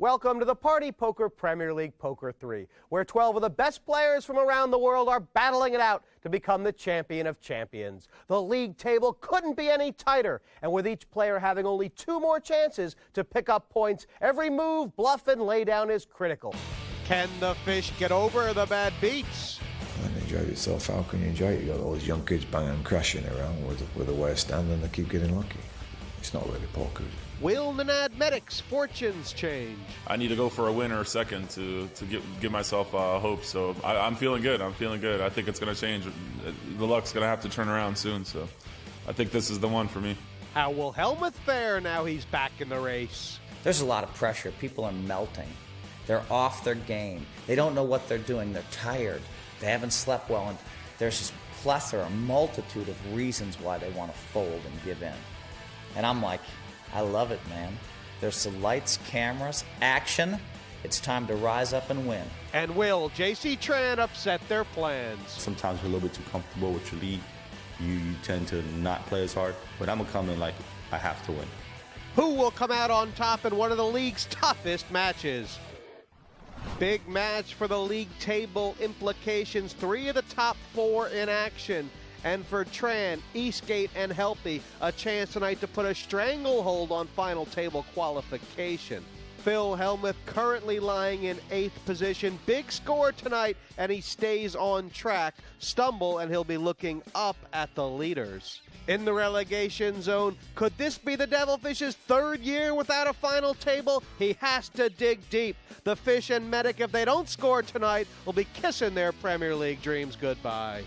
Welcome to the Party Poker Premier League Poker 3, where 12 of the best players from around the world are battling it out to become the champion of champions. The league table couldn't be any tighter, and with each player having only 2 more chances to pick up points, every move, bluff, and laydown is critical. Can the fish get over the bad beats? And enjoy yourself. How can you enjoy it? You got all these young kids banging and crashing around with a West End, and they keep getting lucky. It's not really poker. Will Nenad Medic's fortunes change? I need to go for a win or a second to give myself hope. So I'm feeling good. I'm feeling good. I think it's going to change. The luck's going to have to turn around soon. So I think this is the one for me. How will Hellmuth fare now he's back in the race? There's a lot of pressure. People are melting. They're off their game. They don't know what they're doing. They're tired. They haven't slept well. And there's this plethora, a multitude of reasons why they want to fold and give in. And I'm like, I love it, man. There's the lights, cameras, action. It's time to rise up and win. And will JC Tran upset their plans? Sometimes we're a little bit too comfortable with your lead. You tend to not play as hard, but I'm going to come in like I have to win. Who will come out on top in one of the league's toughest matches? Big match for the league table implications. 3 of the top 4 in action. And for Tran, Eastgate, and Helppi, a chance tonight to put a stranglehold on final table qualification. Phil Hellmuth currently lying in 8th position. Big score tonight, and he stays on track. Stumble, and he'll be looking up at the leaders. In the relegation zone, could this be the Devilfish's 3rd year without a final table? He has to dig deep. The Fish and Medic, if they don't score tonight, will be kissing their Premier League dreams goodbye.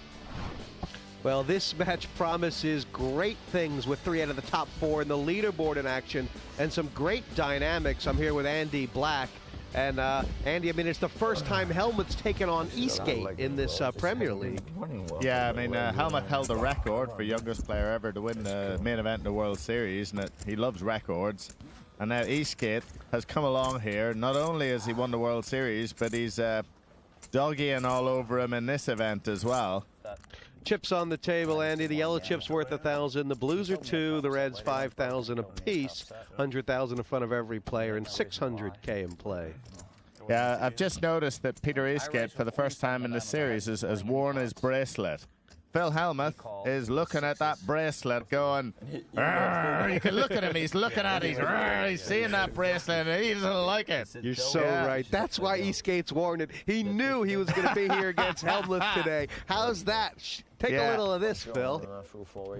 Well, this match promises great things with 3 out of the top 4 in the leaderboard in action and some great dynamics. I'm here with Andy Black. And Andy, I mean, it's the first time Hellmuth's taken on Eastgate in this Premier League. Yeah, I mean, Hellmuth held the record for youngest player ever to win the main event in the World Series, and he loves records. And now Eastgate has come along here. Not only has he won the World Series, but he's doggying all over him in this event as well. Chips on the table, Andy. The yellow chip's worth 1,000. The blues are 2. The reds 5,000 apiece. 100,000 in front of every player and 600K in play. Yeah, I've just noticed that Peter Eastgate, for the first time in the series, has worn his bracelet. Phil Hellmuth is looking at that bracelet going, you can look at him, he's looking at it, he's seeing that bracelet and he doesn't like it. You're so right. That's why Eastgate's worn it. He knew he was going to be here against Hellmuth today. How's that? Take a little of this, Phil.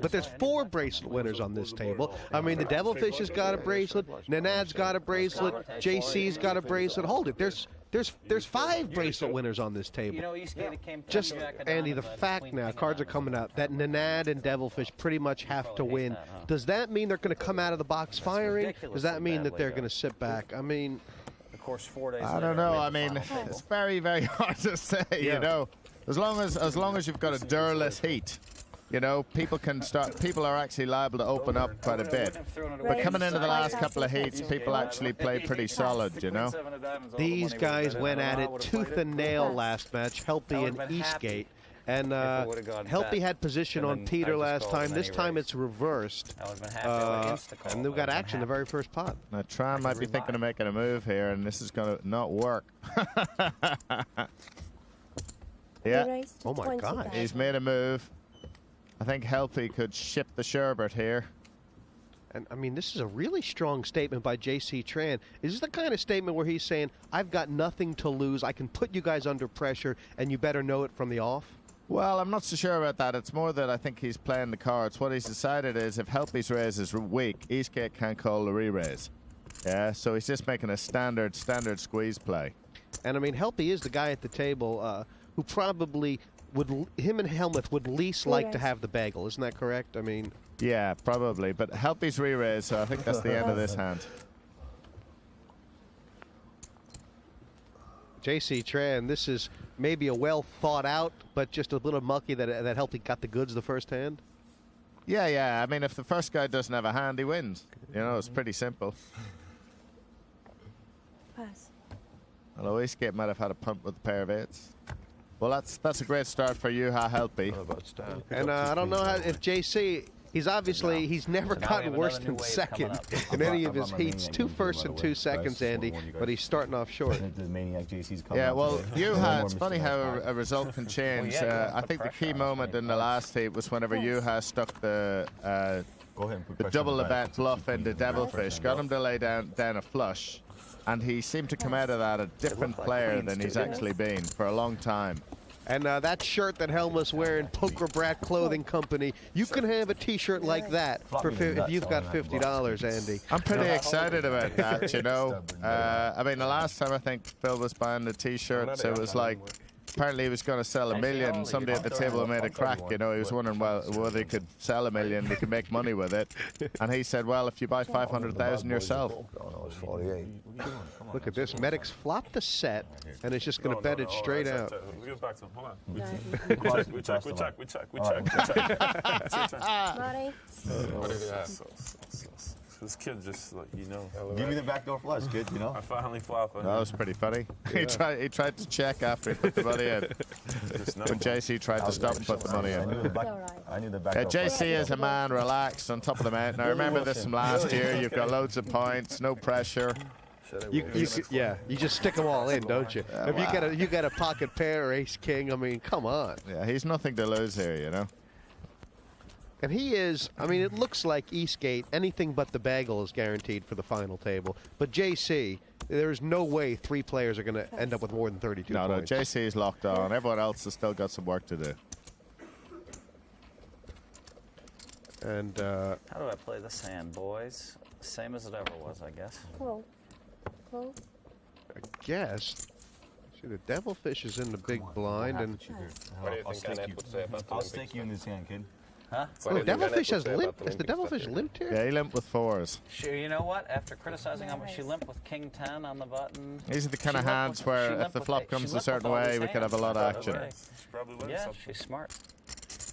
But there's 4 bracelet winners on this table. I mean, the Devilfish has got a bracelet, Nenad's got a bracelet, JC's got a bracelet. Hold it, there's 5 bracelet winners on this table. Just, Andy, the fact now, cards are coming out, that Nenad and Devilfish pretty much have to win. Does that mean they're going to come out of the box firing? Does that mean that they're going to sit back? I mean, I don't know. I mean, it's very, very hard to say, you know. As long as you've got a durless heat, you know, people are actually liable to open up quite a bit. But coming into the last couple of heats, people actually play pretty solid, you know. These guys went at it tooth and nail last match, Helppi and Eastgate. And Helppi had position on Peter last time. This time it's reversed. And they've got action the very first pot. Now, Tran might be thinking of making a move here, and this is going to not work. Yeah. Oh, my God. He's made a move. I think Helppi could ship the sherbet here. And, I mean, this is a really strong statement by JC Tran. Is this the kind of statement where he's saying, I've got nothing to lose, I can put you guys under pressure, and you better know it from the off? Well, I'm not so sure about that. It's more that I think he's playing the cards. What he's decided is if Helppi's raise is weak, Eastgate can't call the re-raise. Yeah, so he's just making a standard squeeze play. And, I mean, Helppi is the guy at the table who probably him and Hellmuth would least like to have the bagel. Isn't that correct? I mean, yeah, probably. But Helppi's re-raise, so I think that's the end of this hand. JC Tran, this is maybe a well thought out, but just a little mucky that Helppi got the goods the first hand. Yeah. I mean, if the first guy doesn't have a hand, he wins. You know, it's pretty simple. Pass. Although Eastgate might have had a punt with a pair of 8s. Well, that's a great start for Juha Helppi. And I don't know if JC, He's obviously, he's never gotten worse than second in any of his heats. 2 firsts and 2 seconds, Andy, but he's starting off short. Yeah, well, Juha, it's funny how a result can change. I think the key moment in the last heat was whenever Juha stuck the double event bluff into Devilfish, got him to lay down a flush, and he seemed to come out of that a different player than he's actually been for a long time. And that shirt that Hellmuth's wearing, Poker Brat Clothing Company, you can have a T-shirt like that for if you've got $50, Andy. I'm pretty excited about that, you know. I mean, the last time I think Phil was buying the T-shirts, it was like, apparently he was going to sell 1 million, and somebody at the table made a crack, you know. He was wondering, well, whether he could sell 1 million, he could make money with it. And he said, well, if you buy 500,000 yourself. Look at this. Medic's flopped the set, and it's just going to bet it straight out. We get back to him. Hold on. We check. Money. This kid just, like, you know. Give me the backdoor flush, kid, you know. I finally flop. That was pretty funny. He tried to check after he put the money in. When JC tried to stop and put the money in. I knew the backdoor JC is a man relaxed on top of the mountain. I remember this from last year. You've got loads of points, no pressure. You just stick them all in, don't you? If you got a pocket pair or ace king, I mean, come on. Yeah, he's nothing to lose here, you know. And he is, I mean, it looks like Eastgate, anything but the bagel is guaranteed for the final table. But JC, there's no way 3 players are going to end up with more than 32 points. No, JC is locked on. Everyone else has still got some work to do. And how do I play this hand, boys? Same as it ever was, I guess. Cool. Cool. I guess. See, the Devilfish is in the big blind, and What do you think Nenad would say about the I'll stick you in this hand, kid. Huh? oh, Devilfish has limp. Is the Devilfish limped here? Yeah, he limped with 4s. Sure, you know what? After criticizing how much she limped with King 10 on the button. These are the kind of hands where if the flop comes a certain way, we could have a lot of action. Yeah, she's smart.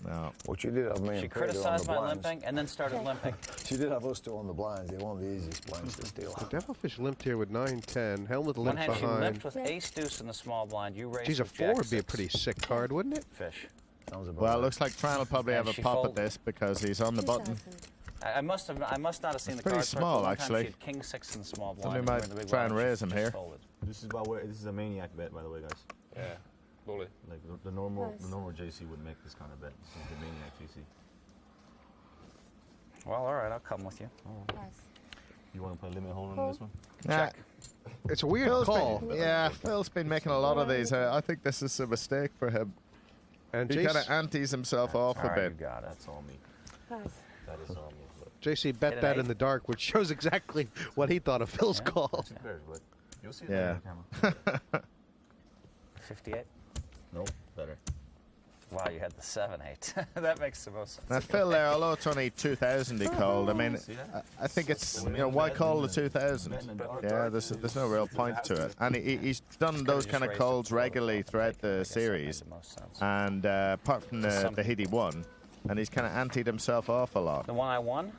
No. What you did have me She and Perry on the criticized my blinds. limping and then started limping. She did have us 2 on the blinds. They're one of the easiest blinds to steal. The Devilfish limped here with 9-10. Hellmuth One limped hand she behind. limped with ace deuce in the small blind. You raised Geez, a with 4 jack would be a 6. pretty sick card, wouldn't it? Fish. Well, it looks like Tran will probably And have a she pop folded. at this because he's on the button. I must not have seen the pretty cards. small, One time actually. She had King 6 in the small blind. Somebody and might we're in the big try and blind, raise she him just here. folded. This is a maniac bet, by the way, guys. Yeah, bully. Like the normal JC wouldn't make this kind of bet. This is the maniac JC. Well, all right, I'll come with you. Nice. You want to play limit hold'em in this one? Nah, It's a weird Phil's call. Phil's been making a lot of these. I think this is a mistake for him. And He kind of antes himself off All a right, bit. you got it. That's all me. Nice. That is all me. But JC bet Hit an that 8. in the dark, which shows exactly what he thought of Phil's call. pairs, but you'll see it Yeah. on camera. 58. Nope, better. Wow, you had the 7-8. That makes the most sense. Now Phil there, although it's only 2,000 he called, I mean, I think it's, you know, why call the 2,000? Yeah, there's no real point to it. And he's done those kind of calls regularly throughout the series. And apart from the hit he won, and he's kind of anteed himself off a lot. The one I won,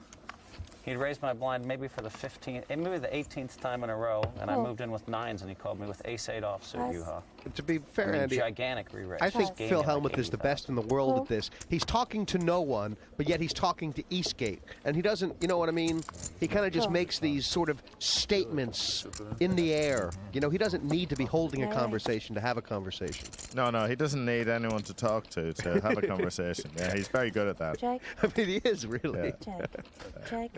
he'd raised my blind maybe for the 15th, maybe the 18th time in a row, and I moved in with 9s, and he called me with ace-8 offsuit, Juha. To be fair, I mean, Andy, gigantic re-raise. I think Just gave Phil him like Hellmuth is the 80,000. best in the world at this. He's talking to no one, but yet he's talking to Eastgate. And he doesn't, you know what I mean? He kind of just makes these sort of statements in the air. You know, he doesn't need to be holding a conversation to have a conversation. No, he doesn't need anyone to talk to have a conversation. Yeah, he's very good at that. Check. I mean, he is really. Yeah. Check.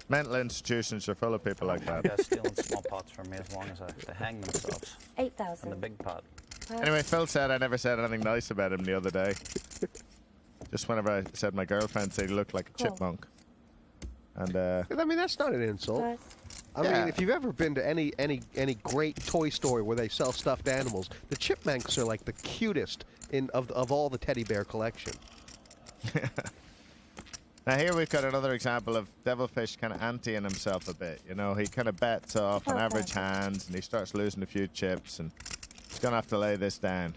Mental institutions are full of people like You that. guys stealing small pots from me as long as they hang themselves in the 8,000. big pot. Anyway, Phil said I never said anything nice about him the other day. Just whenever I said my girlfriend said he looked like a chipmunk. And I mean, that's not an insult. Nice. I mean, if you've ever been to any great toy store where they sell stuffed animals, the chipmunks are like the cutest of all the teddy bear collection. now here we've got another example of Devilfish kind of anteing himself a bit. You know, he kind of bets off on average hands, and he starts losing a few chips, and he's going to have to lay this down.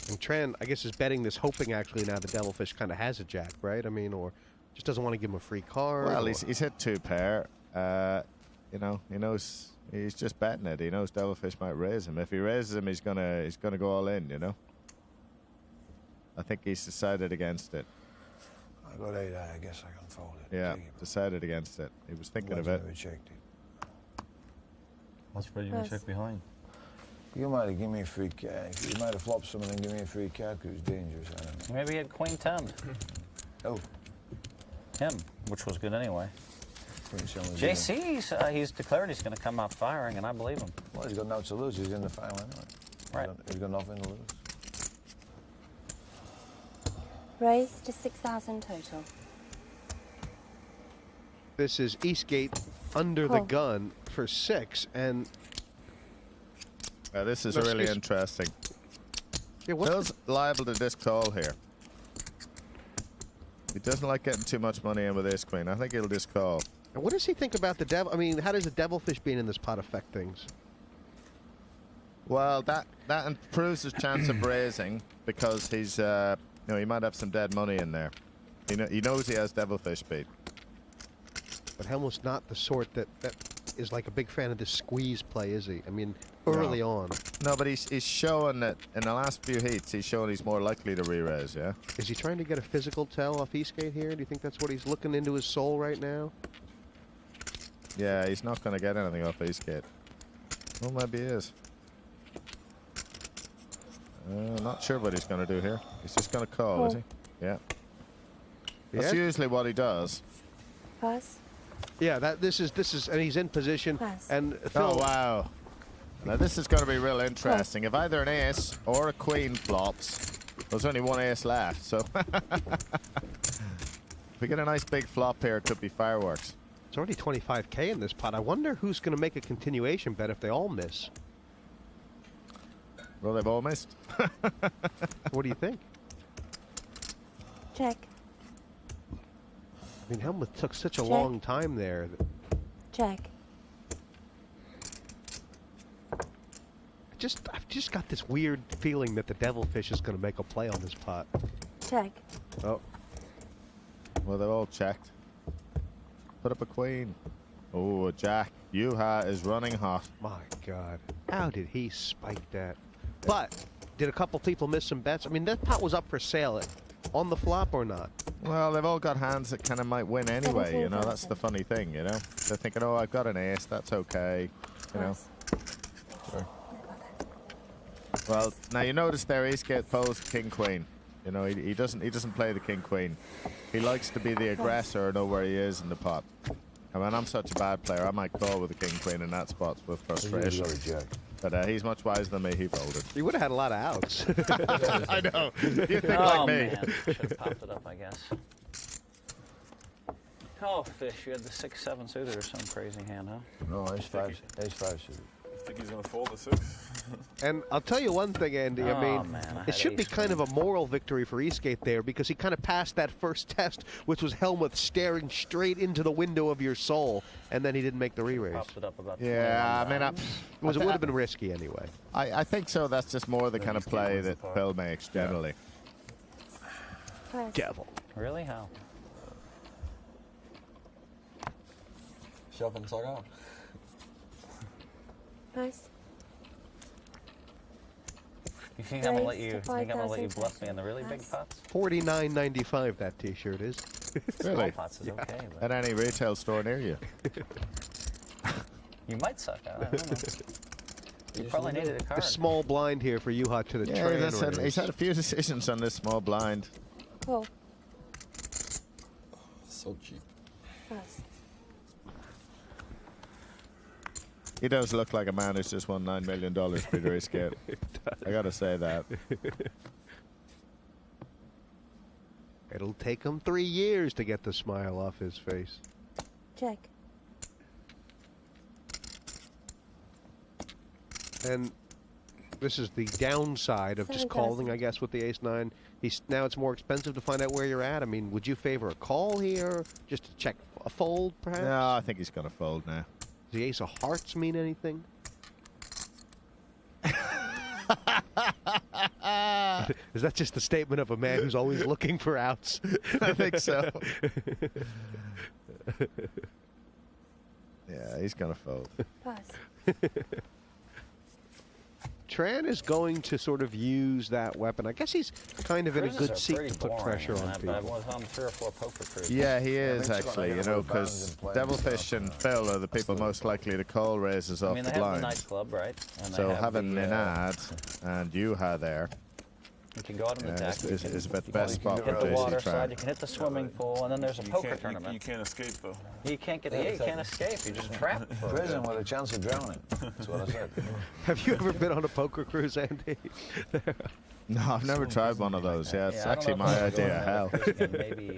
And Tran, I guess, is betting this, hoping actually now the Devilfish kind of has a jack, right? I mean, or just doesn't want to give him a free card. Well, he's hit 2 pair. You know, he knows he's just betting it. He knows Devilfish might raise him. If he raises him, he's gonna go all in. You know. I think he's decided against it. I got 8 I guess I can fold it. Yeah, Take it. decided against it. He was thinking of it. Never checked it. What's spread you gonna check behind? You might have given me a free card. You might have flopped someone and given me a free card because it was dangerous. I don't know. Maybe he had queen 10. Oh, Him, which was good anyway. Queen 7 was JC, he's declared he's going to come out firing, and I believe him. well, he's got nothing to lose. He's in the final anyway. Right. He's got nothing to lose. Raise to 6,000 total. This is Eastgate under the gun for 6, and This is No, really excuse- interesting. yeah, what's Phil's liable to disc call here. He doesn't like getting too much money in with ace queen. I think he'll disc call. and what does he think about the devil? I mean, how does the Devilfish being in this pot affect things? Well, that improves his chance of raising because he's, he might have some dead money in there. He knows he has Devilfish speed. But Hellmuth's not the sort that is like a big fan of this squeeze play, is he? I mean, early on. No, but he's showing that in the last few heats, he's showing he's more likely to re-raise, yeah? Is he trying to get a physical tell off Eastgate here? Do you think that's what he's looking into his soul right now? Yeah, he's not going to get anything off Eastgate. Well, maybe he is. Not sure what he's going to do here. He's just going to call, is he? Yeah. That's usually what he does. Pass. Yeah, this is, and he's in position. Pass. And Phil, Oh, wow. Now, this is going to be real interesting. If either an ace or a queen flops, there's only one ace left, so... If we get a nice big flop here, it could be fireworks. it's already 25K in this pot. I wonder who's going to make a continuation bet if they all miss. Well, they've all missed. What do you think? Check. I mean, Hellmuth took such a Check. long time there. Check. I've just got this weird feeling that the Devilfish is going to make a play on this pot. Check. Oh, Well, they're all checked. Put up a queen. Oh, a jack. Juha is running hot. my God. How did he spike that? But did a couple people miss some bets? I mean, that pot was up for sale on the flop or not? Well, they've all got hands that kind of might win anyway, you know. 17,000. That's the funny thing, you know. They're thinking, oh, I've got an ace. That's okay, you know. Pass. Well, now you notice there Eastgate posed king queen. You know, he doesn't play the king queen. He likes to be the aggressor or know where he is in the pot. I mean, I'm such a bad player. I might call with the king queen in that spot with frustration. He's got a jack. But he's much wiser than me. He folded. He would have had a lot of outs. I know. You think Oh, like me? man. Should have popped it up, I guess. Oh, Fish, you had the 6-7 suited or some crazy hand, huh? No, ace 5 suited. I think he's gonna fold the 6. And I'll tell you one thing, Andy. I Oh, mean, man, I it had should be ace kind of a moral victory for Eastgate there because he kind of passed that first test, which was Hellmuth staring straight into the window of your soul, and then he didn't make the re-raise. Popped it up about Yeah, I 21 mean, times. It would have been risky anyway. I think so. That's just more the kind of Eastgate play wins the that pot. Phil makes generally. Pass. Devil. Really? How? Shove and suck out. Pass. You think I'm gonna let Raise you? to You think I'm gonna let you 5,000 bluff me in the really big Pass. pots? $49.95 that T-shirt is. Small Really? pots is okay, but At any retail store near you. you might suck out. I don't know. You probably needed a A card. small blind here for Juha to the Yeah, Tran listen, raise. he's had a few decisions on this small blind. Call. So cheap. Pass. He does look like a man who's just won $9 million, Peter Eastgate. I gotta say that. It'll take him 3 years to get the smile off his face. Check. And this is the downside of just 7,000. calling, I guess, with the ace-9. Now it's more expensive to find out where you're at. I mean, would you favor a call here, just to check a fold, perhaps? No, I think he's gonna fold now. Does the ace of hearts mean anything? Is that just a statement of a man who's always looking for outs? I think so. Yeah, he's gonna fold. Pass. Tran is going to sort of use that weapon. I guess he's kind of in a good seat to put pressure on people. I've on 3 or 4 poker crews. Yeah, he is actually, you know, because Devilfish and Phil are the people most likely to call raises off I mean, the they have blind. the nightclub, right? And So they have having the, Nenad and Juha there you can go out on the deck. is about the best spot for hit the water JC side, you Tran. can hit the swimming pool, and then there's a poker tournament. You can't escape though. You can't get you can't escape. You're just trapped. For Prison with a chance of drowning. That's what I said. Have you ever been on a poker cruise, Andy? No, I've never tried one of those. Yeah, it's actually my idea of hell. Maybe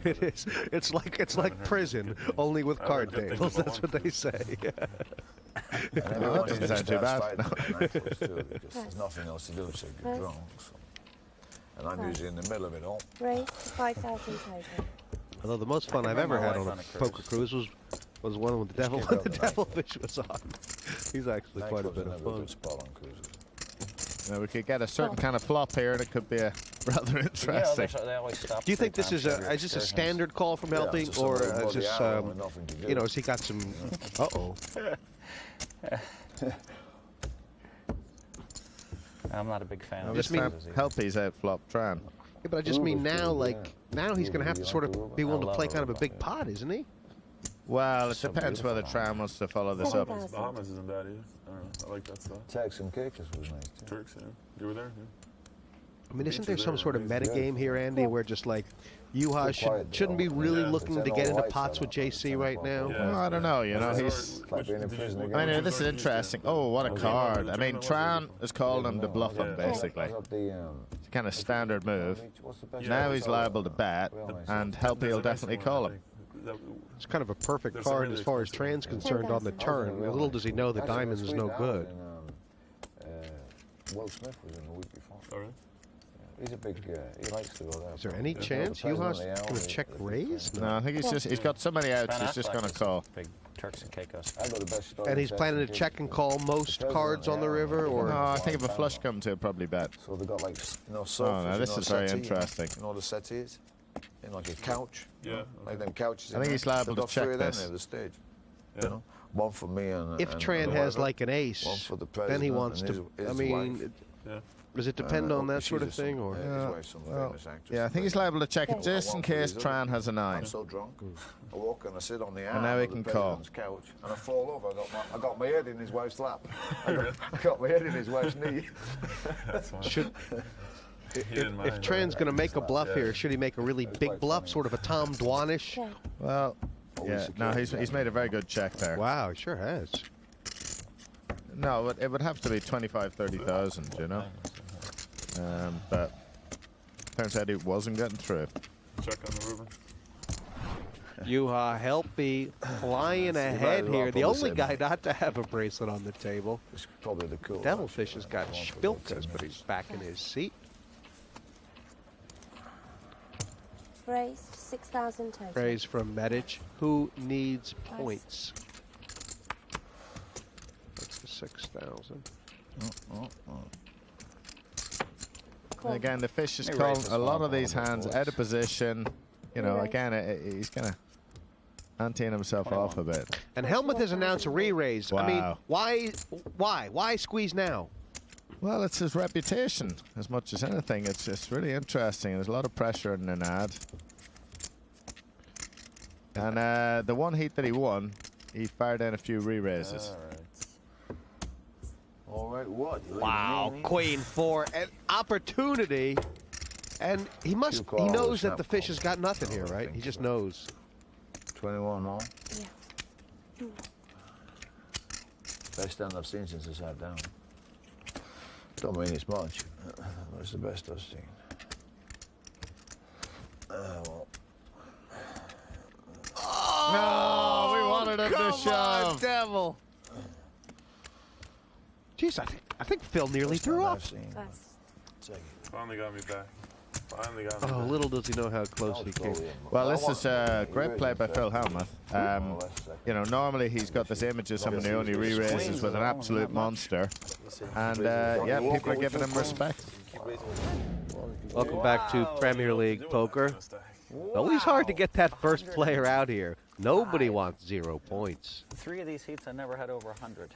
It is. It's like prison, only with card tables. That's what they say. And everyone doesn't usually sound too starts bad. fighting at nightclubs too, because there's nothing else to do except get drunk. So. And I'm usually in the middle of it all. Raise 5,000 total. Although the most fun I've ever had on a poker cruise was one with the devil when the Devilfish was on. He's actually quite a bit of fun. Spot on cruises. Now, we could get a certain kind of flop here, and it could be a rather interesting. they always stop. Do you think this is this a standard call from Helppi, just or somebody is this bloody arrow with nothing to do. you know, has he got some? Uh-oh. I'm not a big fan of Just this. mean- Helppi's out flop Tran. Yeah, but I just mean now, like now he's going to have to sort of be willing to play kind of a big pot, isn't he? Well, it depends whether Tran wants to follow this up. Bahamas isn't bad either. I don't know. I like that stuff. Turks and Caicos was nice too. Turks, yeah. You were there? Yeah. I mean, isn't there some sort of metagame here, Andy, where just like Juha shouldn't be really looking to get into pots with JC right now? Well, I don't know, you know, he's... Like being in prison again. I mean, this is interesting. Oh, what a card. I mean, Tran has called him to bluff him, basically. It's a kind of standard move. Now he's liable to bet, and Helppi will definitely call him. It's kind of a perfect card as far as Tran's concerned on the turn. Little does he know the diamond is no good. Will Smith was in the week before. All right. He's a big, he likes to go there. Is there any chance Juha's going to check raise? No, I think he's got so many outs, he's just going to call. Big Turks and Caicos. I got the best story. And he's planning to check and call most cards on the river, or No, I think if a flush comes, he'll probably bet. So they got like, you know, Oh, sofas, no, this you know, is very settee, interesting. You know what a settee is? In like a couch. Yeah. Like them couches. I think he's liable to check three of them this. there, the stage. Yeah. You know? One for me and if and Tran the has wife, like an one ace, for the then he president wants and to. his I wife. mean, Yeah. does it depend on that sort of she's a thing, or? his wife's some famous actress. Yeah, I think he's liable to check it just in case Tran has a 9. I'm so drunk. I walk and I sit on the arm And now he of the can call. president's couch and I fall over. I got my head in his wife's lap. I got my head in his wife's knee. Should if Tran's going to make a bluff here, should he make a really big bluff, sort of a Tom Dwanish? Check. Well, yeah, no, he's made a very good check there. Wow, he sure has. No, it would have to be 25, 30,000, you know. But turns out he wasn't getting through. Check on the river. Juha Helppi flying ahead well here. The put the only same. guy not to have a bracelet on the table. It's probably the cool. Devilfish has got spilkers, but he's back in his seat. Raised 6,000 total. Praise from Medic, who needs points. That's the 6,000. And again, the fish is calling a lot of these hands out of position. You know, again, he's kind of anteing himself off a bit. And Hellmuth has announced a re-raise. I mean, Wow. why squeeze now? Well, it's his reputation as much as anything. It's really interesting. There's a lot of pressure in Nenad. And the one heat that he won, he fired in a few re-raises. All right, what? Wow, Queen 4, an opportunity. And he knows that the fish has got nothing here, right? He just knows. 21 all. Yeah. Best stand I've seen since I sat down. Don't mean it's much, but it's the best I've seen. Well. No, we wanted him to shove. On, Devil. Jeez, I think Phil nearly threw up. Finally got me back. Finally got me Oh, back. little does he know how close he came. Well, this is a great play by Phil Hellmuth. You know, normally he's got this image of someone who only re-raises with an absolute monster. And, yeah, people are giving him respect. Welcome back to Premier League Poker. Always hard to get that first player out here. Nobody wants 0 points. 3 of these heats I never had over 100.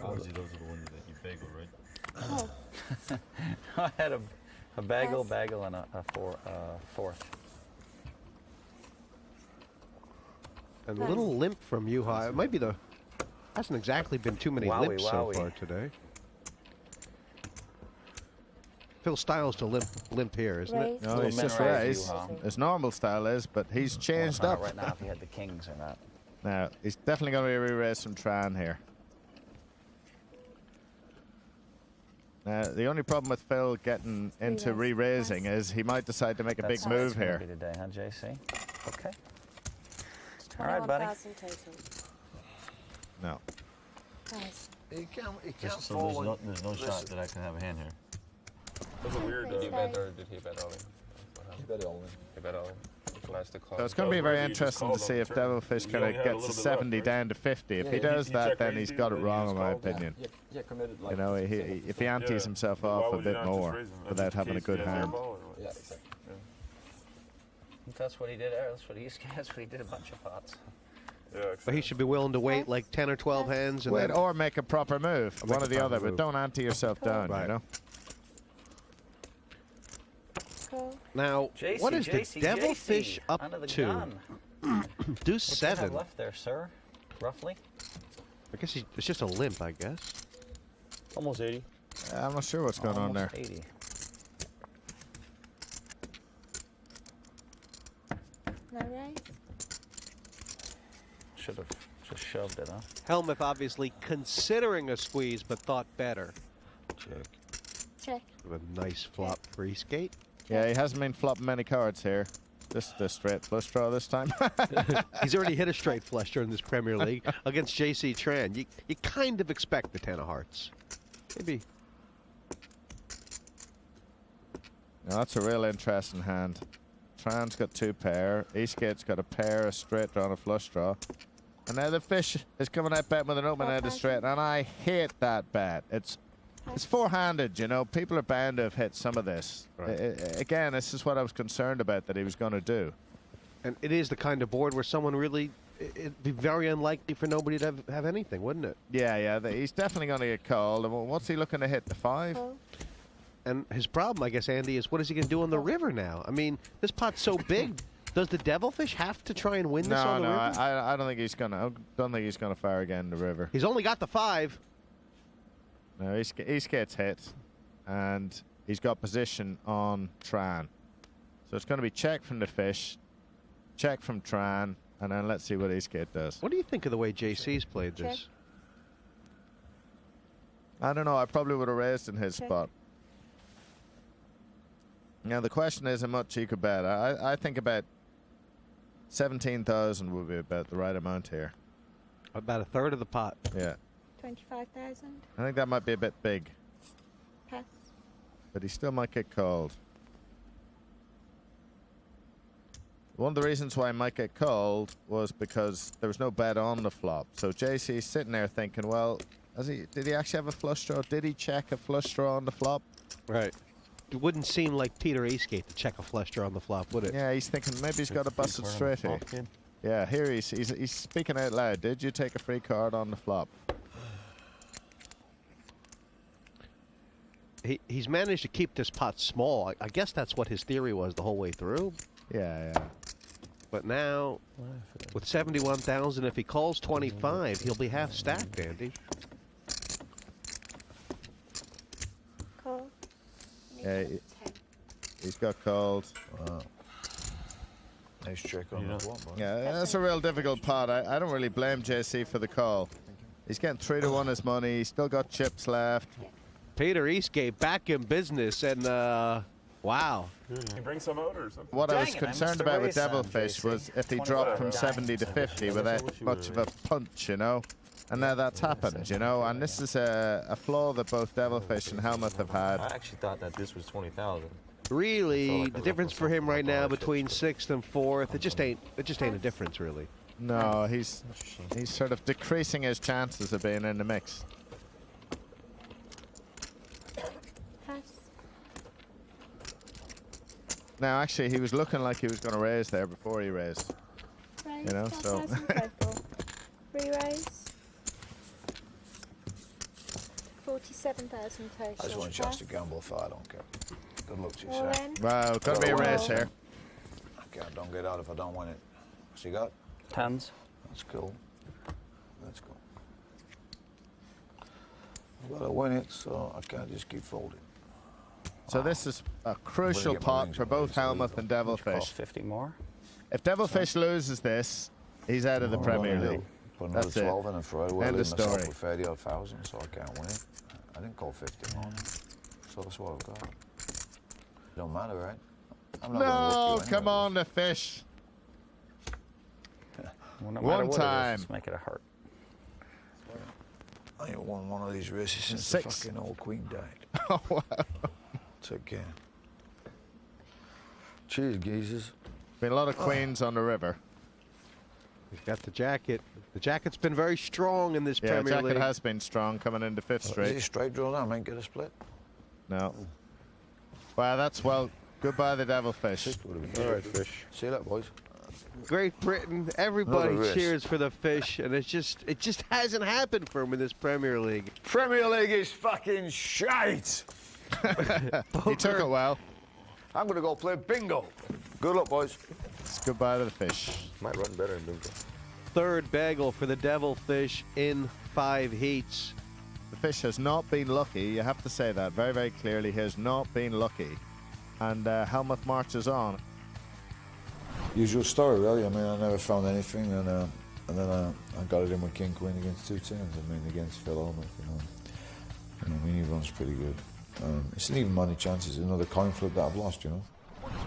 Obviously, those are the ones that you bagel, right? Oh, I had a bagel, and a fourth. And a little limp from Juha. It might be the... Hasn't exactly been too many limps so far today. Phil Styles to limp here, isn't it? No, he's just raised. His normal style is, but he's changed up. Right now, if he had the kings or not. Now, he's definitely going to be re-raised from Tran here. Now, the only problem with Phil getting into re-raising is he might decide to make a big move here. Today, huh, JC? Okay. All right, buddy. No. He can't So there's no shot that I can have a hand here. Was it weird? Did he bet or did he bet all in? He bet all in. He bet all in. Nice to call. So it's going to be very interesting to see if Devilfish kind of gets the 70 down to 50. If he does that, then he's got it wrong, in my opinion. You know, if he antes himself off a bit more without having a good hand. Yeah, exactly. That's what he did. That's what he did a bunch of pots. But he should be willing to wait like 10 or 12 hands. And Wait, then or make a proper move, one or the other, but don't ante yourself down, you know? Now, JC, what is JC, the Devilfish up under the to? gun. Deuce What do you have 7. left there, sir? Roughly? I guess it's just a limp, I guess. Almost 80. I'm not sure what's going on there. 80. no raise. Should have just shoved it, huh? Hellmuth obviously considering a squeeze, but thought better. Check. Check. With a nice flop for Eastgate. Yeah, he hasn't been flopping many cards here. Just a straight flush draw this time. He's already hit a straight flush during this Premier League against JC Tran. You kind of expect the 10 of hearts. Maybe. Now that's a real interesting hand. Tran's got 2 pair. Eastgate's got a pair, a straight draw, and a flush draw. And now the fish is coming out betting with an open-ended straight, and I hate that bet. It's four-handed, you know. People are bound to have hit some of this. Right. Again, this is what I was concerned about that he was going to do. And it is the kind of board where someone really, it'd be very unlikely for nobody to have anything, wouldn't it? Yeah, he's definitely going to get called. And what's he looking to hit, the 5? And his problem, I guess, Andy, is what is he going to do on the river now? I mean, this pot's so big. Does the Devilfish have to try and win this on the river? No, I don't think he's going to. I don't think he's going to fire again in the river. He's only got the 5. No, Eastgate's hit, and he's got position on Tran. So it's going to be check from the fish, check from Tran, and then let's see what Eastgate does. What do you think of the way JC's played this? I don't know. I probably would have raised in his spot. Now the question is how much he could bet. I think about 17,000 would be about the right amount here. About a third of the pot. Yeah. 25,000. I think that might be a bit big. Pass. But he still might get called. One of the reasons why he might get called was because there was no bet on the flop. So JC's sitting there thinking, well, did he actually have a flush draw? Did he check a flush draw on the flop? Right. It wouldn't seem like Peter Eastgate to check a flush draw on the flop, would it? Yeah, he's thinking maybe he's got a busted straight here. Yeah, here he's speaking out loud. Did you take a free card on the flop? He's managed to keep this pot small. I guess that's what his theory was the whole way through. Yeah. But now, with 71,000, if he calls 25, he'll be half stacked, Andy. Call. Yeah, he's got called. Wow. Nice trick on that one. Yeah, that's a real difficult pot. I don't really blame JC for the call. He's getting 3 to 1 his money. He's still got chips left. Peter Eastgate back in business, and wow. He brings some out or something? What I was concerned about with Devilfish was if he dropped from 70 to 50 without much of a punch, you know. And now that's happened, you know. And this is a flaw that both Devilfish and Hellmuth have had. I actually thought that this was 20,000. Really, the difference for him right now between 6th and 4th, it just ain't a difference, really. No, he's sort of decreasing his chances of being in the mix. Now, actually, he was looking like he was going to raise there before he raised. Raise. You know, so. Re-raise. 47,000 total. I just want a chance to gamble if I don't care. Good luck to you, All sir. in. Wow, got to be a race here. Okay, I don't get out if I don't win it. What's you got? Tens. That's cool. That's cool. I've got to win it, so I can't just keep folding. So this is a crucial pot for both Hellmuth and Call Devilfish. 50 more. If Devilfish loses this, he's out of the Premier League. Put another That's it. 12 in and throw it away. End of Leave myself story. with 30,000, so I can't win it. I didn't call 50 more. So that's what I've got. Don't matter, right? I'm not gonna No, whoop you come anyway. on, the fish. Well, no One matter what it is, time. let's make it a heart. I ain't won one of these races since Six. the fucking old queen died. Oh, wow. Take care. Cheers, geezers. Been a lot of queens on the river. He's got the jacket. The jacket's been very strong in this Yeah, Premier Jacket League. has been strong coming into Fifth Is Street. he straight draw now? Might get a split. No. Wow, that's well. Goodbye, the Devilfish. Would have been All right, fish. See you later, boys. Great Britain, everybody risk. cheers for the fish, and it just hasn't happened for him in this Premier League. Premier League is fucking shite. He took it well. I'm gonna go play bingo. Good luck, boys. It's goodbye to the fish. Might run better in bingo. Third bagel for the Devilfish in 5 heats. The fish has not been lucky. You have to say that very, very clearly. He has not been lucky. And Hellmuth marches on. Usual story, really. I mean, I never found anything, and then I got it in with King Queen against 2 tens. I mean, against Phil Hellmuth, you know. And I mean, he runs pretty good. It's an even money chances. Another coin flip that I've lost, you know.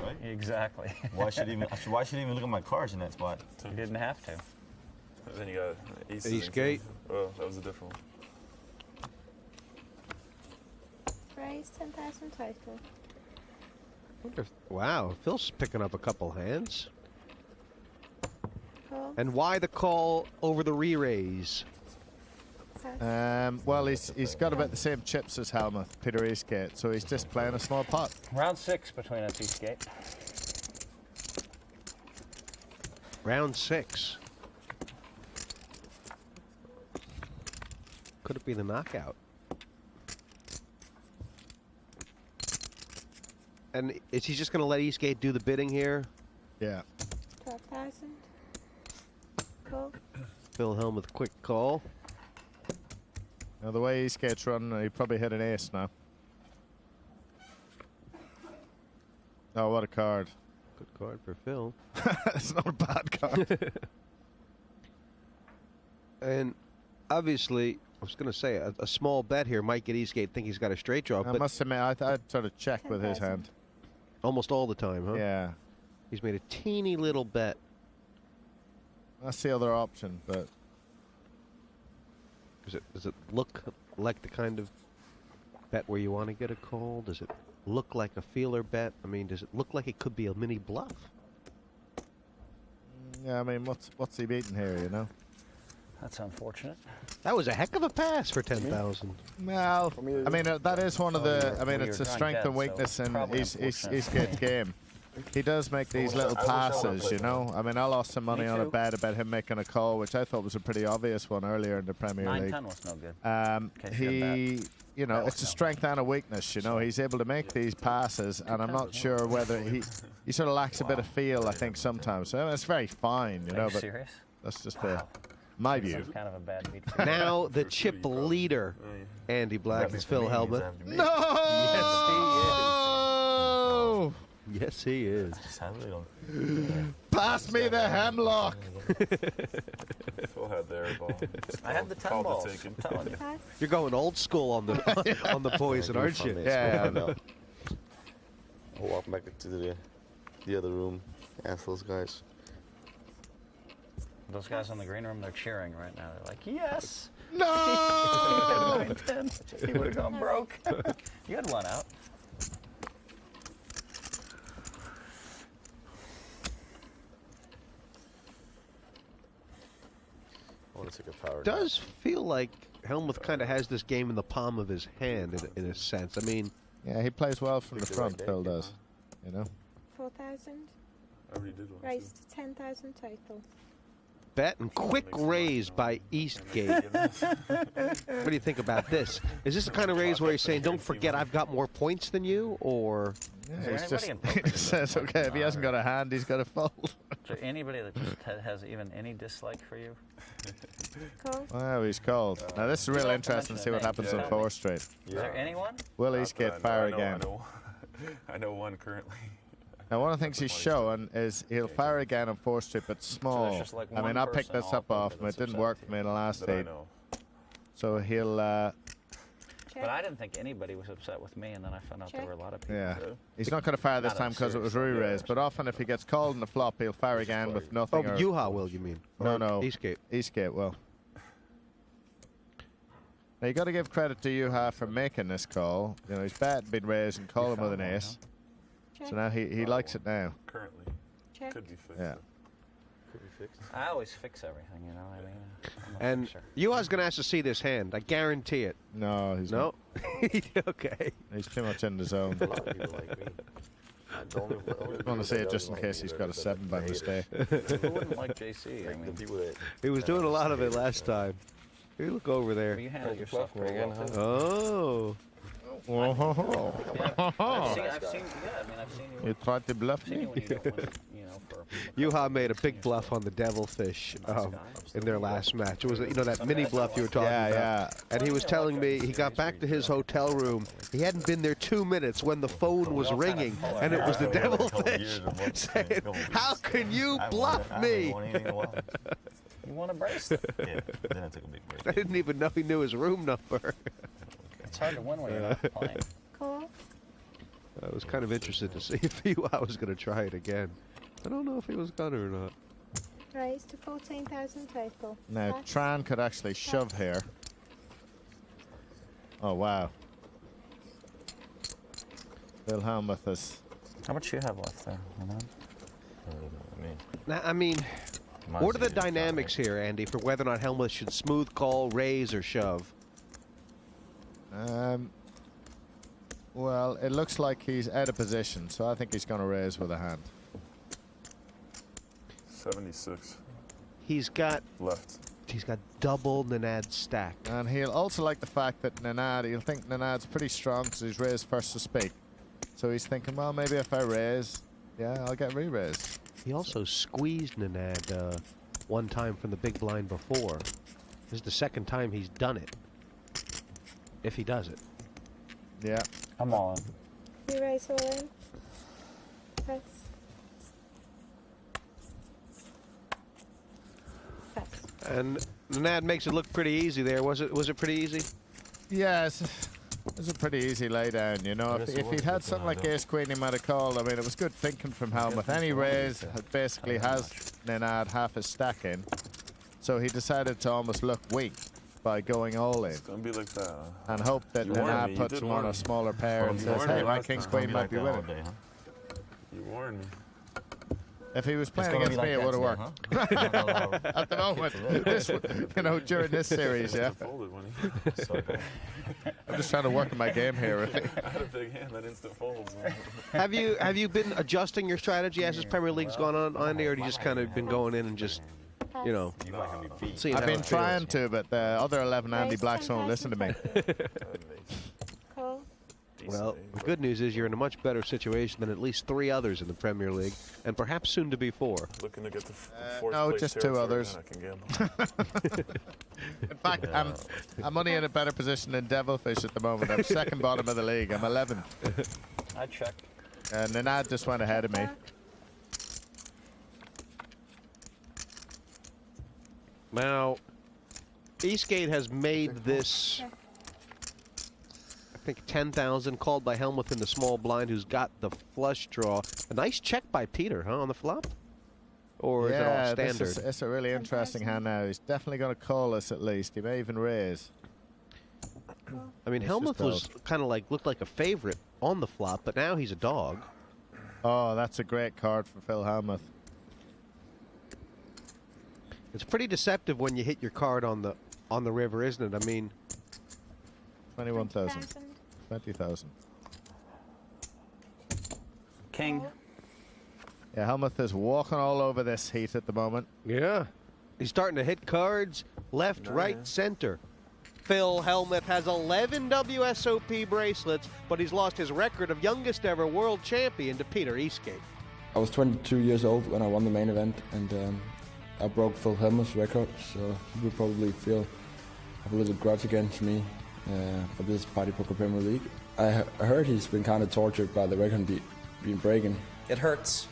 Right? Exactly. Why should even look at my cards in that spot? You didn't have to. Then you got aces. Eastgate. Oh, that was a different one. Raise 10,000 total. Wow, Phil's picking up a couple hands. Call. And why the call over the re-raise? Pass. Well, he's got about the same chips as Hellmuth, Peter Eastgate, so he's just playing a small pot. Round 6 between us, Eastgate. Round 6. Could it be the knockout? And is he just going to let Eastgate do the bidding here? Yeah. 12,000. Call. Phil Hellmuth, quick call. Now, the way Eastgate's run, he probably hit an ace now. Oh, what a card. Good card for Phil. It's not a bad card. And obviously, I was going to say, a small bet here might get Eastgate think he's got a straight draw, I but must admit, I'd sort of check with his 10,000. hand. almost all the time, huh? Yeah. He's made a teeny little bet. That's the other option, but Does it look like the kind of bet where you want to get a call? Does it look like a feeler bet? I mean, does it look like it could be a mini bluff? yeah, I mean, what's he beating here, you know? That's unfortunate. That was a heck of a pass for 10,000. Well, I mean, that is one of the. I mean, it's a Weird. strength and So weakness in probably Eastgate's unfortunate. game. He does make these little passes, you know. I mean, I lost some money Me on a too. bet about him making a call, which I thought was a pretty obvious one earlier in the Premier League. 9-10 was no good. Okay, He, you know, That it's a was no. strength and a weakness. You know, he's able to make these passes, and I'm not sure whether he sort of lacks a bit of feel. I think sometimes. So it's very fine, you Are know. you But serious? that's just my view. Some kind of a bad beat for you. Now the chip leader, Andy Black, is Phil Helppi. No! Yes, he is. Pass me the hemlock. Phil had the air ball. I had the 10 Called it balls. taken. I'm telling you. Pass. You're going old school on the on the poison, aren't you? Yeah, I know. I'll walk back to the other room, ask those guys. Those guys in the green room, they're cheering right now. They're like, yes! No! 9-10. He would have gone broke. You had one out. I want to take a power. Does feel like Hellmuth kind of has this game in the palm of his hand in a sense. I mean, Yeah, he plays well from the Picked the right front, deck, Phil yeah. does. You know. 4,000. I already did one. Raise to 10,000 total. bet and quick raise by Eastgate. What do you think about this? Is this the kind of raise where he's saying, don't forget I've got more points than you, or? Yeah, he just says, okay, if he hasn't got a hand, he's got to fold. Is there anybody that just has even any dislike for you? Call. Oh, he's called. Now, this is real interesting to see what happens on 4th straight. Is there anyone? Will Eastgate fire again? I know one currently. Now, one of the things he's showing is he'll fire again on 4th straight, but small. just like I mean, one I picked person this up all off him. It that's didn't work for me in the last That I heat. know. So he'll, But I didn't think anybody was upset with me, and then I found out there were a lot of people. yeah. He's not going to fire this Not time because it was re-raised, but often if he gets called in the flop, he'll fire again with nothing. Oh, or, Juha will, you mean? No, Or no. Eastgate. Eastgate will. Now, you got to give credit to Juha for making this call. You know, his bet had been raised and called him with an ace. Check. So now he likes it now. Currently. Check. Could be fixed. Yeah. Could be fixed. I always fix everything, you know what I mean? I'm a And fixer. Juha's going to ask to see this hand. I guarantee it. No, he's No? Okay. He's too much in the zone. A lot of people like me. I don't I want to say it just in case he's got a 7 by mistake. Who wouldn't like JC? I The mean, people that He was doing a lot of it last time. You look over there. you handled yourself pretty good. Oh. Whoa. I've seen, yeah, I mean, I've seen you. You tried to bluff Seen me? you when you don't win, you know, for Juha made a big bluff on the Devilfish in their last match. It was, you know, that mini bluff you were talking about. Yeah. And he was telling me he got back to his hotel room. He hadn't been there 2 minutes when the phone was ringing, and it was the Devilfish saying, "How can you bluff me?" You want a bracelet? Yeah, then I took a big break. I didn't even know he knew his room number. It's hard to win when you're not playing. Call. I was kind of interested to see if Juha was going to try it again. I don't know if he was gonna or not. Raise to 14,000 total. Now, Pass. Tran could actually shove here. Oh, wow. Bill Hellmuth is... How much you have left there? Nenad? Now, I mean, what are the dynamics here, Andy, for whether or not Hellmuth should smooth call, raise, or shove? Well, it looks like he's out of position, so I think he's going to raise with a hand. 76 He's got left. He's got double Nenad's stack. And he'll also like the fact that he'll think Nenad's pretty strong because he's raised first to speak. So he's thinking, well, maybe if I raise, yeah, I'll get re-raised. He also squeezed Nenad one time from the big blind before. This is the second time he's done it. If he does it. Yeah. I'm all in. You raise all in. Pass. Pass. And Nenad makes it look pretty easy there. Was it pretty easy? Yes. It was a pretty easy laydown, you know. If he'd had something like ace-queen, he might have called. I mean, it was good thinking from Hellmuth. Any raise basically has Nenad half his stack in. So he decided to almost look weak by going all in. It's gonna be like that. And hope that Nenad puts him on a smaller pair and says, hey, my king's-queen might be winning. You warned me. If he was playing against me, it would have worked. At the moment, you know, during this series, yeah. I'm just trying to work on my game here, really. I had a big hand that instant folds. Have you been adjusting your strategy as this Premier League's gone on, Andy, or have you just kind of been going in and just, you know, seeing I've how been it trying feels? to, but the other 11 Andy Blacks won't listen to me. Call. Well, the good news is you're in a much better situation than at least 3 others in the Premier League, and perhaps soon to be 4. Looking to get to fourth No, place just 2 territory, others. then I can gamble. In fact, I'm only in a better position than Devilfish at the moment. I'm second bottom of the league. I'm 11th. I checked. And Nenad just went ahead of me. Now, Eastgate has made this, I think, 10,000, called by Hellmuth in the small blind, who's got the flush draw. A nice check by Peter, huh, on the flop? Or is it all standard? It's a really interesting hand now. He's definitely going to call us at least. He may even raise. I mean, It's Hellmuth just was kind of like, looked like a favorite on the flop, but now he's a dog. Oh, that's a great card for Phil Hellmuth. It's pretty deceptive when you hit your card on the river, isn't it? I mean, 21,000. 20,000. King. Yeah, Hellmuth is walking all over this heat at the moment. yeah. He's starting to hit cards left, right, center. Phil Hellmuth has 11 WSOP bracelets, but he's lost his record of youngest ever world champion to Peter Eastgate. I was 22 years old when I won the main event, and I broke Phil Hellmuth's record, so he would probably have a little grudge against me for this Party Poker Premier League. I heard he's been kind of tortured by the record being breaking. It hurts,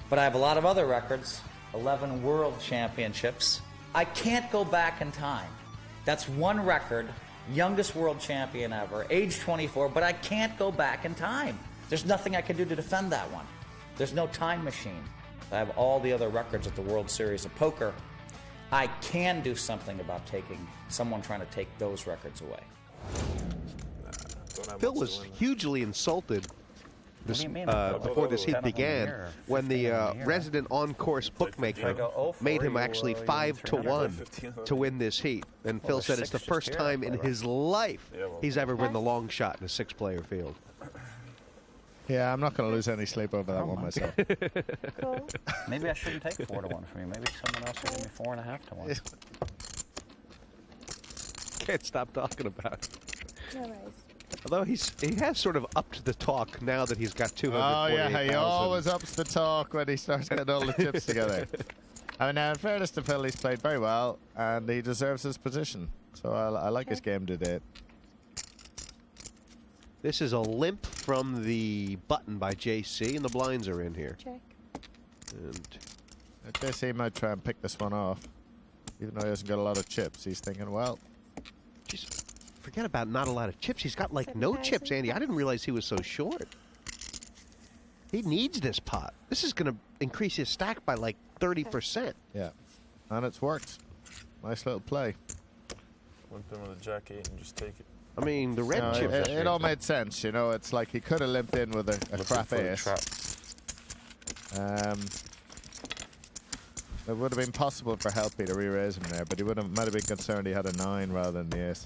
but I have a lot of other records, 11 world championships. I can't go back in time. That's one record, youngest world champion ever, age 24, but I can't go back in time. There's nothing I can do to defend that one. There's no time machine. I have all the other records at the World Series of Poker. I can do something about someone trying to take those records away. Phil was hugely insulted before this heat began when the resident on-course bookmaker made him actually 5-1 to win this heat. And Phil said it's the first time in his life he's ever been the long shot in a 6-player field. Yeah, I'm not going to lose any sleep over that one myself. Cool. Maybe I shouldn't take 4-1 from you. Maybe someone else will give me 4.5 to 1. Can't stop talking about it. No worries. Although he has sort of upped the talk now that he's got 248,000. Oh yeah, he always ups the talk when he starts getting all the chips together. I mean, now in fairness to Phil, he's played very well and he deserves his position. So I like his game today. This is a limp from the button by JC, and the blinds are in here. Check. And JC might try and pick this one off, even though he hasn't got a lot of chips. He's thinking, well, just forget about not a lot of chips. He's got like no chips, Andy. I didn't realize he was so short. He needs this pot. This is going to increase his stack by like 30%. Yeah, and it's worked. Nice little play. Limp in with a jack-8 and just take it. I mean, the red chips. It all made sense, you know. It's like he could have limped in with a crap ace. It would have been possible for Helppi to re-raise him there, but he might have been concerned he had a 9 rather than the ace.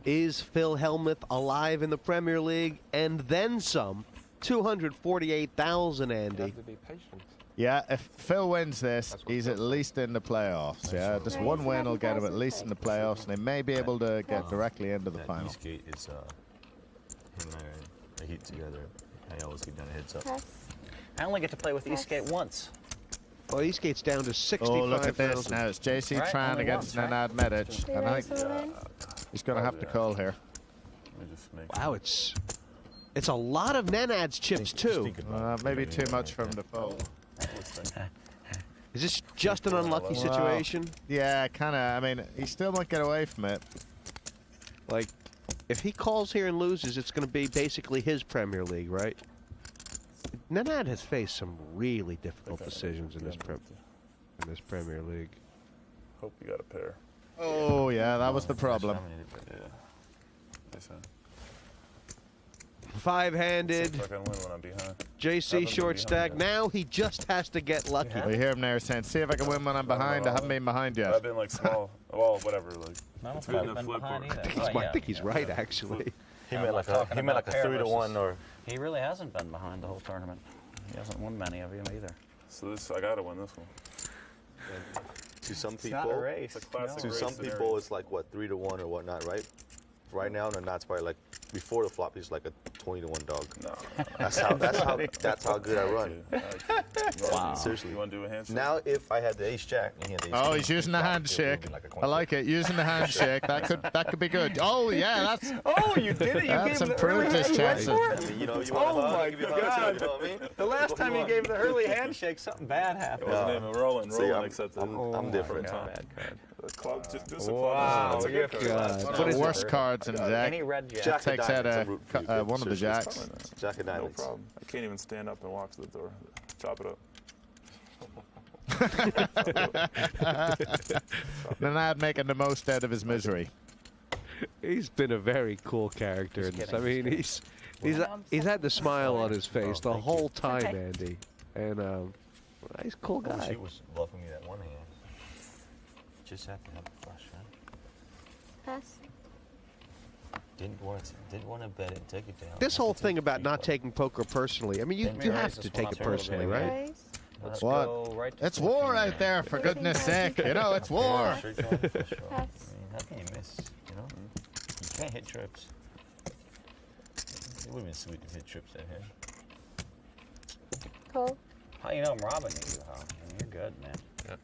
Is Phil Hellmuth alive in the Premier League and then some? 248,000, Andy. You have to be patient. Yeah, if Phil wins this, he's at least in the playoffs. Yeah, just one win will get him at least in the playoffs, and he may be able to get directly into the final. Eastgate is him and I heat together. I always get down a heads up. I only get to play with Eastgate once. Well, Eastgate's down to 65,000. Oh, look at this now. It's JC Tran against Nenad Medic, and I think he's going to have to call here. Wow, it's a lot of Nenad's chips too. Maybe too much for him to fold. Is this just an unlucky situation? Yeah, kind of. I mean, he still might get away from it. Like, if he calls here and loses, it's going to be basically his Premier League, right? Nenad has faced some really difficult decisions in this Premier League. Hope you got a pair. Oh, yeah, that was the problem. Yeah. Nice hand. 5-handed. See if I can win when I'm behind. JC short stack. Now he just has to get lucky. We hear him there saying, see if I can win when I'm behind. I haven't been behind yet. I've been like small. Well, whatever. Like, I don't think I've been behind either. I think he's right, actually. He meant like a 3-1 or. He really hasn't been behind the whole tournament. He hasn't won many of them either. So I gotta win this one. To some It's people, not a race. It's a classic to race some scenario. people, it's like what 3-1 or whatnot, right? Right now, Nenad's probably like before the flop, he's like a 20-1 dog. No. That's how good I run. Wow. Seriously. You want to do a handshake? Now, if I had the ace jack, and he had the ace Oh, queen, he's using the flop, handshake. it would've been like a coin I like it. Using the handshake. That could be good. Oh, yeah, that's. Oh, you did it. You That's gave him the improved early his hand. chances. I mean, you know, you want Oh to my give you a hug, God. you know what I mean? The last time you gave the early handshake, something bad It happened. wasn't even rolling. See, Rolling accepted. I'm different. Bad card. The club, just do some Wow, club. That's a good you're card. One of the worst cards in the deck. Any red jack. Jack of Takes out diamonds, I'm rooting for you, kid. one of the Seriously. jacks. Jack of No diamonds. problem. I can't even stand up and walk to the door. Chop it up. Nenad making the most out of his misery. He's been a very cool character. I mean, he's had the smile on his face the whole time, Andy. And he's a cool guy. She was bluffing me that one hand. Just had to have a flush, right? Pass. Didn't want to bet it, take it down. This whole thing about not taking poker personally, I mean, you have to take it personally, right? Raise. Let's What? go right to It's 14 war out grand. there, for goodness sake. You know, it's war. Sure, John, for sure. I mean, how can you miss? You know, you can't hit trips. It would have been sweet to hit trips out here. Cool. How you know I'm robbing you, Juha? I mean, you're good, man. Yeah.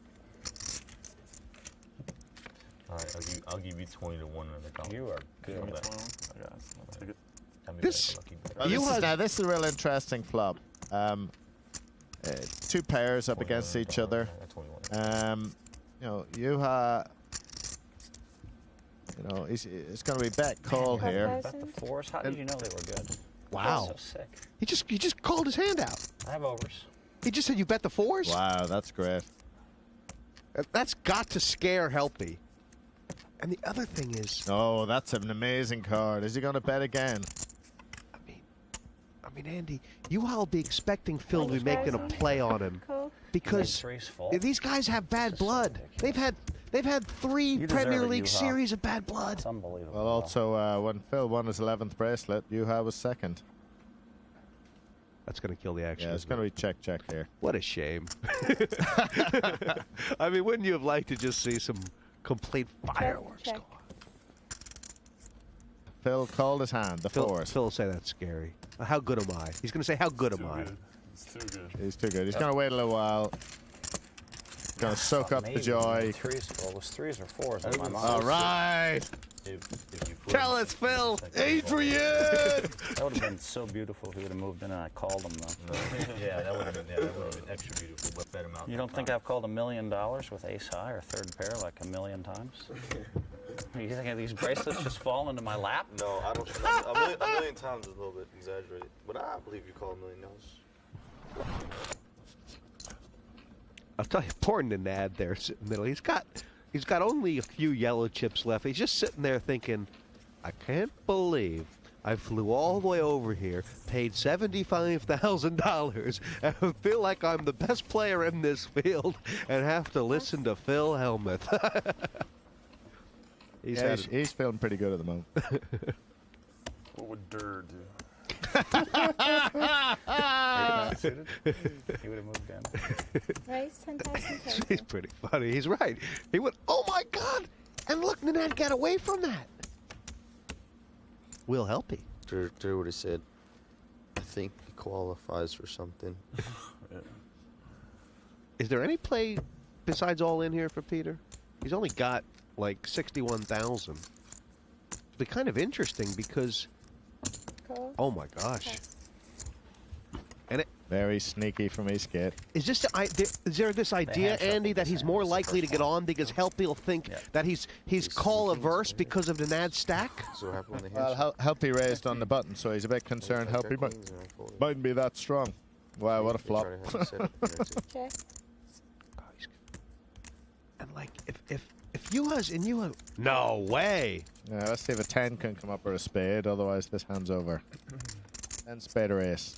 All right, I'll give you 20 to 1 on the count. You are good. Give me at that. that. I guess. I'll take it. Tell me This- about the lucky Oh, this is a real interesting flop. 2 pairs up against each other. You know, Juha. You know, it's going to be bet call here. Bet the 4s. How did you know they were good? Wow. So sick. He just called his hand out. I have overs. He just said you bet the 4s. Wow, that's great. That's got to scare Helppi. And the other thing is, Oh, that's an amazing card. Is he going to bet again? I mean, Andy, Juha will be expecting Phil to be making a play on him Cool. because Three's full. these guys have bad blood. They've had 3 You deserve Premier it, League Juha. series of bad blood. It's unbelievable. Well, also, when Phil won his 11th bracelet, Juha was second. That's going to kill the action. Yeah, it's isn't going it? to be check here. What a shame. I mean, wouldn't you have liked to just see some complete fireworks check. go on? Phil called his hand, the 4s. Phil will say that's scary. How good am I? He's going to say, how good am I? It's too good. He's too good. He's going to wait a little while. Going to soak up the joy. Threes full. It was 3s or 4s on my mind. All right. If you put Tell us, Phil. Adrian! That would have been so beautiful if he would have moved in and I called him, though. yeah, that would have been extra beautiful. But bet him out. You don't think I've called $1 million with ace high or third pair like 1,000,000 times? You think these bracelets just fall into my lap? No, I don't. A million times is a little bit exaggerated, but I believe you call $1 million. I'll tell you, poor Nenad there sitting in the middle. He's got only a few yellow chips left. He's just sitting there thinking, I can't believe I flew all the way over here, paid $75,000, and I feel like I'm the best player in this field and have to listen to Phil Hellmuth. He's feeling pretty good at the moment. What would Durr do? He would have moved in. Raise 10,000 total. He's pretty funny. He's right. He went, oh my God! And look, Nenad got away from that. Will Helppi. Durr would have said, I think he qualifies for something. Is there any play besides all in here for Peter? He's only got like 61,000. It'd be kind of interesting because, Cool. oh my gosh. And it, Very sneaky from Eastgate. is there this idea, Andy, that he's more likely to get on because Helppi will think that he's call averse because of Nenad's stack? So what happened when they Well, Helppi raised on the button, so he's a bit concerned. Helppi mightn't be that strong. Wow, what a flop. Check. And like, if Juha's in Juha, no way. Yeah, let's see if a 10 can come up or a spade, otherwise this hand's over. 10 spade or ace.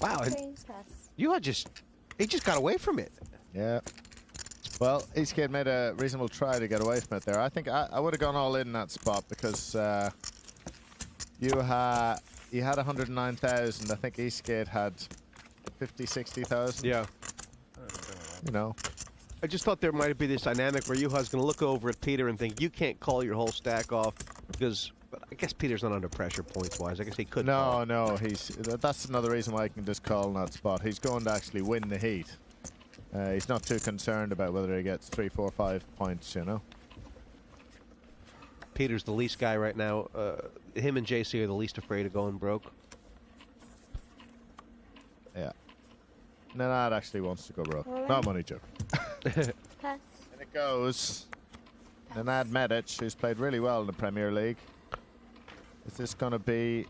Wow, and Queen pass. Juha he just got away from it. Yeah. Well, Eastgate made a reasonable try to get away from it there. I think I would have gone all in that spot because Juha, he had 109,000. I think Eastgate had 50, 60,000. Yeah. You know. I just thought there might be this dynamic where Juha's going to look over at Peter and think, you can't call your whole stack off because, but I guess Peter's not under pressure points-wise. I guess he could call. No, that's another reason why I can just call in that spot. He's going to actually win the heat. He's not too concerned about whether he gets 3, 4, 5 points, you know. Peter's the least guy right now. Him and JC are the least afraid of going broke. Yeah. Nenad actually wants to go broke. Alright. No money joke. Pass. And it goes. Nenad Medic, who's played really well in the Premier League. Is this going to be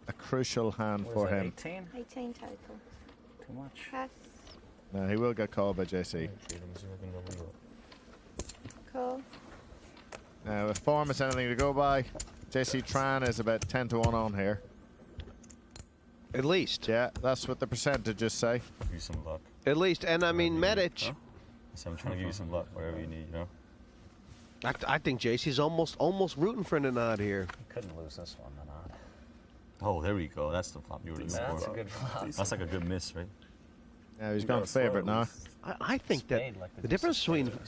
a crucial hand What for is that, him? 18? 18 total. Too much. Pass. No, he will get called by JC. Cool. Now, if form is anything to go by, JC Tran is about 10 to 1 on here. At least. Yeah, that's what the percentages say. Give you some luck. At least. And I mean, Medic. So I'm trying to give you some luck, wherever you need, you know? I think JC's almost rooting for Nenad here. He couldn't lose this one, Nenad. Oh, there we go. That's the flop you were looking That's for. a good flop. That's like a good miss, right? Yeah, he's gone favorite now. I think that the difference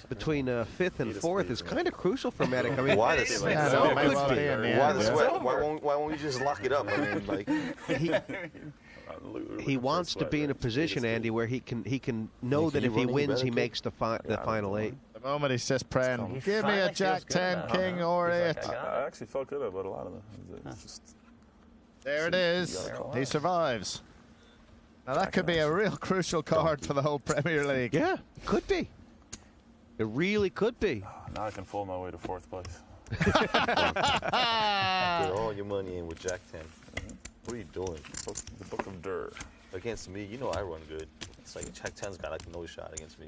between fifth and fourth is kind of crucial for Medic. I mean, Why why won't you just lock it up? I mean, like he wants to be in a position, Andy, where he can know that if he wins, he makes the final 8. The moment he's just praying, give me a Jack 10, King, or 8. I actually felt good about a lot of them. It's just, There it is. He survives. Now that could be a real crucial card for the whole Premier League. Yeah, could be. It really could be. now I can fold my way to 4th place. Put all your money in with Jack 10. What are you doing? The Book of Dirt. Against me, you know I run good. It's like Jack 10's got like no shot against me.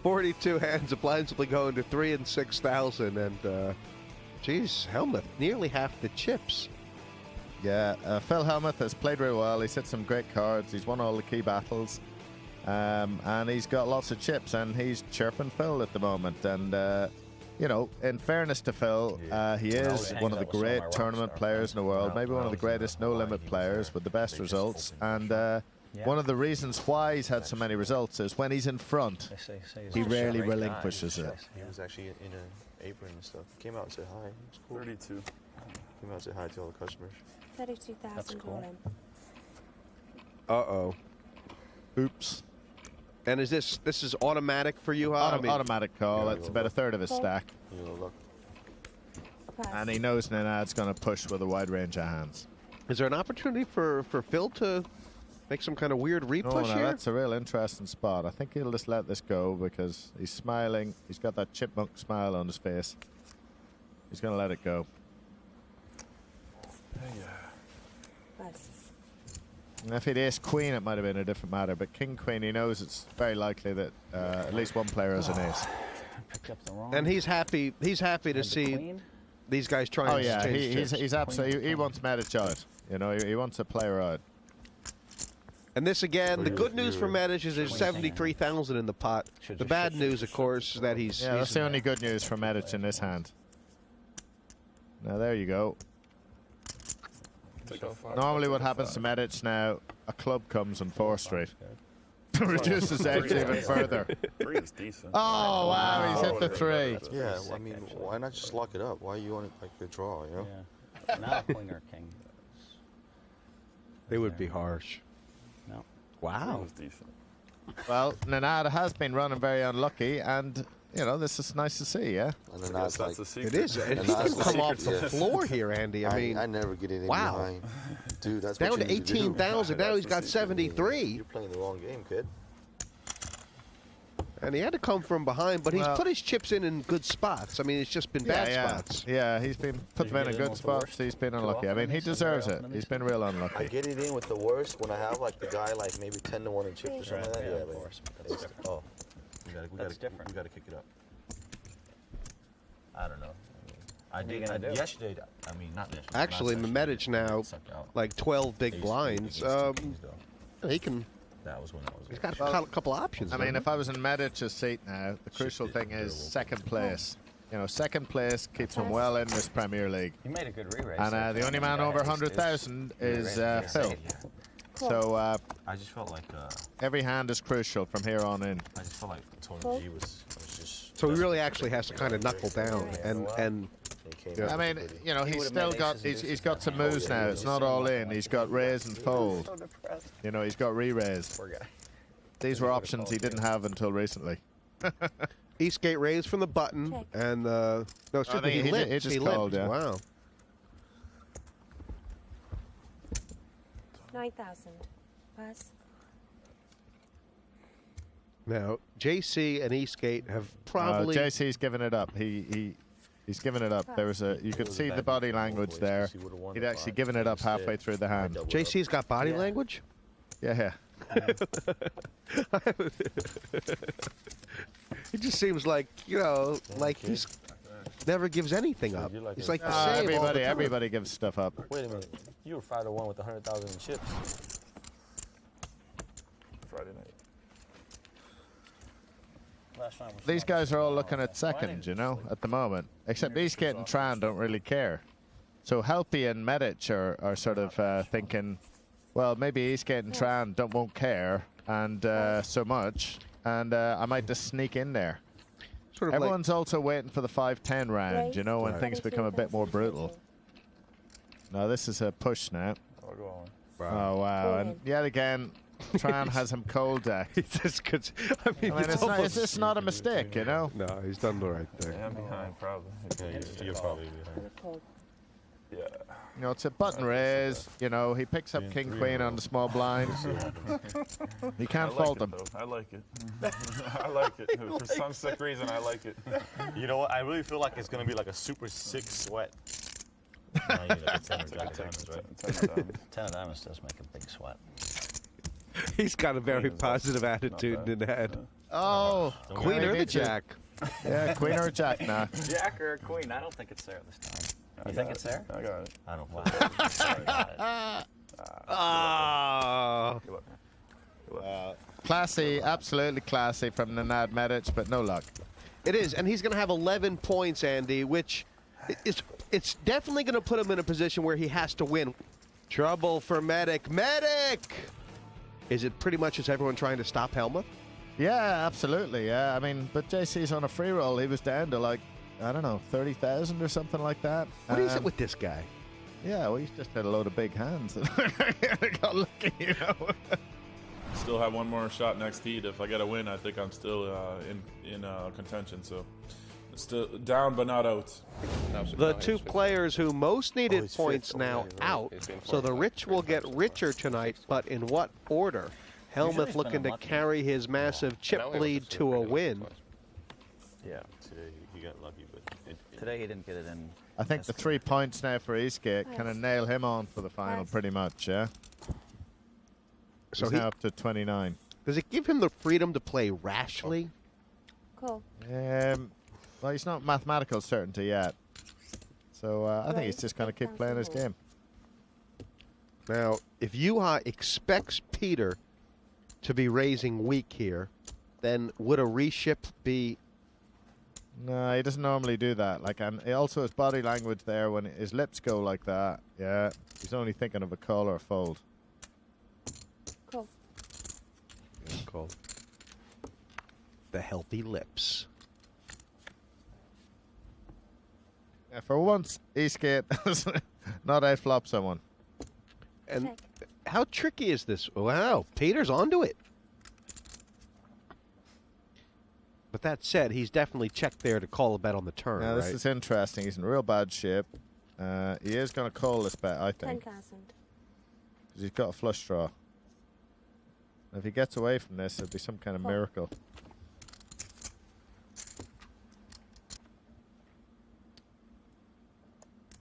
42 hands of blind simply going to 3 and 6,000, and geez, Hellmuth nearly half the chips. Yeah, Phil Hellmuth has played really well. He's hit some great cards. He's won all the key battles. And he's got lots of chips, and he's chirping Phil at the moment. And, you know, in fairness to Phil, he is one of the great tournament players in the world, maybe one of the greatest no-limit players with the best results. And one of the reasons why he's had so many results is when he's in front, he rarely relinquishes it. He was actually in an apron and stuff. Came out and said hi. It was cool. 32. Came out and said hi to all the customers. 32,000 all in. Uh-oh. Oops. And is this is automatic for you, Juha? Automatic call. It's about a third of his stack. Look. And he knows Nenad's going to push with a wide range of hands. Is there an opportunity for Phil to make some kind of weird re-push here? That's a real interesting spot. I think he'll just let this go because he's smiling. He's got that chipmunk smile on his face. He's going to let it go. Nice. And if he'd ace queen, it might have been a different matter. But king queen, he knows it's very likely that at least one player has an ace. And he's happy. He's happy to see these guys trying to change he's absolutely. He wants Medic out. You know, he wants a player out. And this again, the good news for Medic is there's 73,000 in the pot. The bad news, of course, is that he's. Yeah, that's the only good news for Medic in this hand. Now there you go. Normally what happens to Medic now, a club comes on 4th Street. Reduces edge even further. 3 is decent. Oh, wow, he's hit the 3. Yeah, well, I mean, why not just lock it up? Why are you on it like the draw, you know? Yeah. Not queen or king. They would be harsh. No. Wow. 3 is decent. Well, Nenad has been running very unlucky, and, you know, this is nice to see, yeah? And then that's like, it is. It doesn't come off the floor here, Andy. I mean, I never get it in wow. behind. Dude, that's down what to you need to do. 18,000. Now he's got 73. You're playing the wrong game, kid. And he had to come from behind, but he's put his chips in good spots. I mean, it's just been bad spots. Yeah, he's been put them in good spots. He's been unlucky. I mean, he deserves it. He's been real unlucky. I get it in with the worst when I have like the guy like maybe 10 to 1 in chips or something like that. Yeah, of course. Oh, we gotta kick it up. I don't know. I did yesterday. I mean, not yesterday. Actually, Medic now, like 12 big blinds. He can. That was when I was. He's got a couple options. I mean, if I was in Medic's seat now, the crucial thing is second place. You know, second place keeps him well in this Premier League. He made a good re-raise. And the only man over 100,000 is Phil. So I just felt like every hand is crucial from here on in. I just felt like Tony G was just. So he really actually has to kind of knuckle down and. Yeah. I mean, you know, he's still got he's got some moves now. It's not all in. He's got raise and fold. You know, he's got re-raise. These were options he didn't have until recently. Eastgate raised from the button, and no, he limped. He just he called, limped. yeah. Wow. 9,000. Pass. Now, JC and Eastgate have probably. JC's given it up. He's given it up. There was you could see the body language there. He'd actually given it up halfway through the hand. JC's got body language? Yeah. It just seems like, you know, like he's never gives anything up. He's like the same all the time. Everybody gives stuff up. Wait a minute. You were 5 to 1 with 100,000 in chips. Friday night. these guys are all looking at second, you know, at the moment. Except Eastgate and Tran don't really care. So Helppi and Medic are sort of thinking, well, maybe Eastgate and Tran won't care and so much, and I might just sneak in there. Sort of Everyone's also waiting for the 5-10 round, you know, when things become a bit more brutal. No, this is a push now. Oh, wow. And yet again, Tran has him cold decked. Is this not a mistake, you know? No, he's done the right thing. Yeah, I'm behind, probably. Okay, you're probably behind. Yeah. You know, it's a button raise. You know, he picks up King Queen on the small blind. You can't fault him. I like it. I like it. For some sick reason, I like it. You know what? I really feel like it's going to be like a super sick sweat. No, you need like a 10 of diamonds, right? 10 of diamonds does make a big sweat. He's got a very positive attitude, Nenad. Oh, Queen or the Jack? Yeah, Queen or Jack now. Jack or Queen? I don't think it's there this time. You think it's there? I got it. I don't think Oh. Classy, absolutely classy from Nenad Medic, but no luck. It is, and he's going to have 11 points, Andy, which is it's definitely going to put him in a position where he has to win. Trouble for Medic. Medic! Is it pretty much just everyone trying to stop Hellmuth? Yeah, absolutely, yeah. I mean, but JC's on a free roll. He was down to like, I don't know, 30,000 or something like that. What is it with this guy? Yeah, well, he's just had a load of big hands. Got lucky, you know. Still have one more shot next heat. If I get a win, I think I'm still in contention. So still down but not out. The two players who most needed points now out, so the rich will get richer tonight, but in what order? Hellmuth looking to carry his massive chip lead to a win. Yeah, today he got lucky, but Today he didn't get it in. I think the 3 points now for Eastgate kind of nail him on for the final pretty much, yeah? So he's now up to 29. Does it give him the freedom to play rashly? Cool. Well, he's not mathematical certainty yet. So I think he's just going to keep playing his game. Now, if Juha expects Peter to be raising weak here, then would a reship be... No, he doesn't normally do that. Like, and also his body language there, when his lips go like that, yeah, he's only thinking of a call or a fold. Cool. Called the Helppi lips. Yeah, for once, Eastgate has not outflop someone. And how tricky is this? Wow, Peter's onto it. But that said, he's definitely checked there to call a bet on the turn, Now, this right? is interesting. He's in real bad shape. He is going to call this bet, I think. 10,000. Because he's got a flush draw. And if he gets away from this, it'll be some kind of miracle.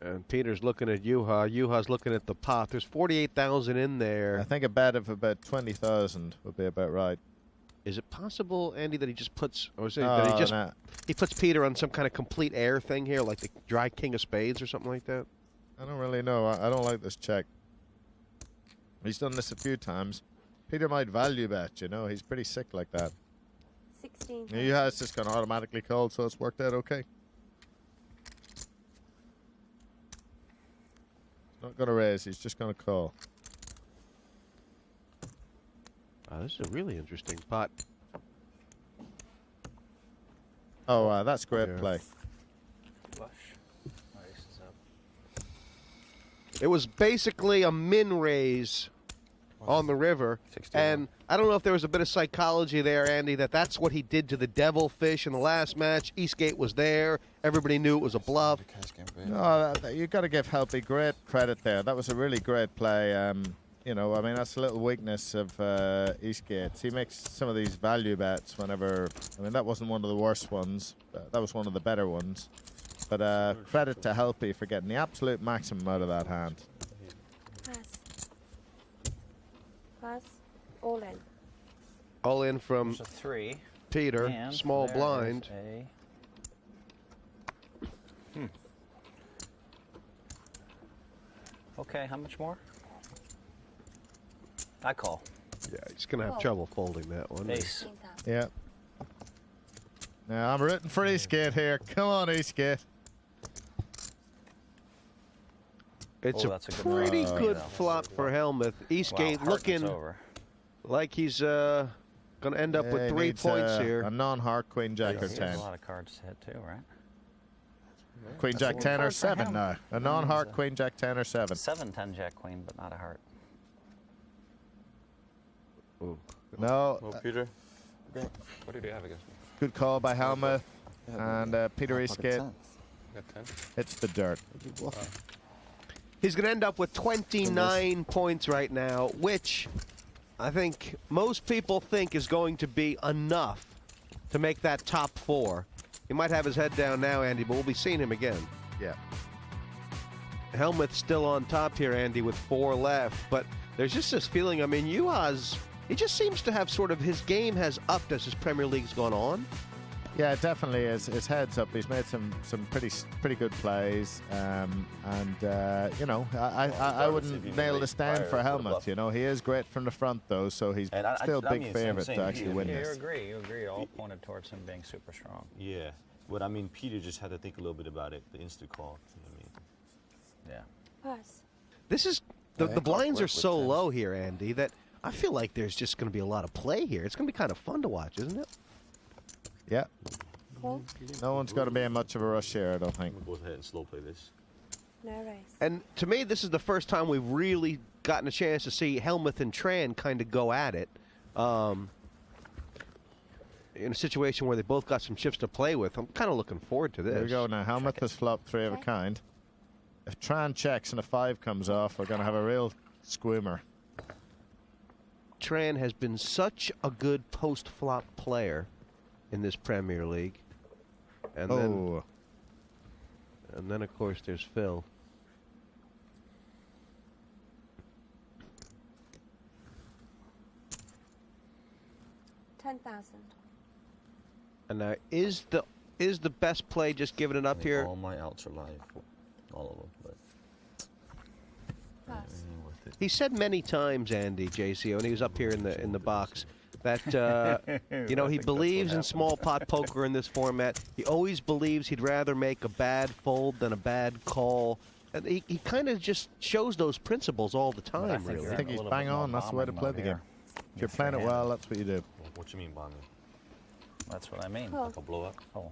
And Peter's looking at Juha. Juha's looking at the pot. There's 48,000 in there. I think a bet of about 20,000 would be about right. Is it possible, Andy, that he just puts, or is it Oh, that he just no. he puts Peter on some kind of complete air thing here, like the dry king of spades or something like that? I don't really know. I don't like this check. He's done this a few times. Peter might value bet, you know. He's pretty sick like that. 16. He has just gone automatically called, so it's worked out okay. Not going to raise. He's just going to call. This is a really interesting pot. Oh, that's great play. It was basically a min raise on the river. And I don't know if there was a bit of psychology there, Andy, that's what he did to the Devilfish in the last match. Eastgate was there. Everybody knew it was a bluff. No, you got to give Helppi great credit there. That was a really great play. You know, I mean, that's a little weakness of Eastgate. He makes some of these value bets whenever... I mean, that wasn't one of the worst ones. That was one of the better ones. But credit to Helppi for getting the absolute maximum out of that hand. Pass. Pass. All in. All in from There's a 3. Peter. And Small there blind. is Okay, how much more? I call. Yeah, he's going to have trouble folding that one. Ace. Yeah. Now I'm rooting for Eastgate here. Come on, Eastgate. It's that's a a good pretty flop. good Yeah. flop for Hellmuth. Eastgate Wow, looking Hartman's over. like he's going to end up with he 3 needs, points here. A non-heart queen jack or He has 10. a lot of cards to hit too, right? Queen jack 10 or 7 now. A non-heart queen jack 10 or 7. 7, 10 jack queen, but not a heart. No. Oh, Peter. What did you have against me? Good call by Hellmuth. And Peter Eastgate Got 10. hits the dirt. He's going to end up with 29 points right now, which I think most people think is going to be enough to make that top 4. He might have his head down now, Andy, but we'll be seeing him again. Yeah. Hellmuth's still on top here, Andy, with 4 left, but there's just this feeling, I mean, Juha's, he just seems to have sort of, his game has upped as his Premier League's gone on. Yeah, it definitely is. His head's up. He's made some pretty good plays, you know, I wouldn't nail this down for Hellmuth. You know, he is great from the front though, so he's still big favourite to actually win this. You agree. All pointed towards him being super strong. Yeah, but I mean, Peter just had to think a little bit about it. The instant call. You know what I mean? Yeah. Pass. This is, the blinds are so low here, Andy, that I feel like there's just going to be a lot of play here. It's going to be kind of fun to watch, isn't it? Yeah. Call. No one's going to be in much of a rush here, I don't think. We'll go ahead and slow play this. No race. And to me, this is the first time we've really gotten a chance to see Hellmuth and Tran kind of go at it. In a situation where they both got some chips to play with. I'm kind of looking forward to this. Here we go now. Hellmuth has flopped 3 of a kind. If Tran checks and a 5 comes off, we're going to have a real squimmer. Tran has been such a good post-flop player in this Premier League. And then of course there's Phil. $10,000. And now is the best play just giving it up here? All my outs are live, all of them. But Pass. He said many times, Andy, JCO, and he was up here in the box, that you know, he believes in small pot poker in this format. He always believes he'd rather make a bad fold than a bad call. And he kind of just shows those principles all the time, really. I think he's bang on. That's the way to play the game. If you're playing it well, that's what you do. what you mean bombing? That's what I mean. Call. Like a blow up? Oh,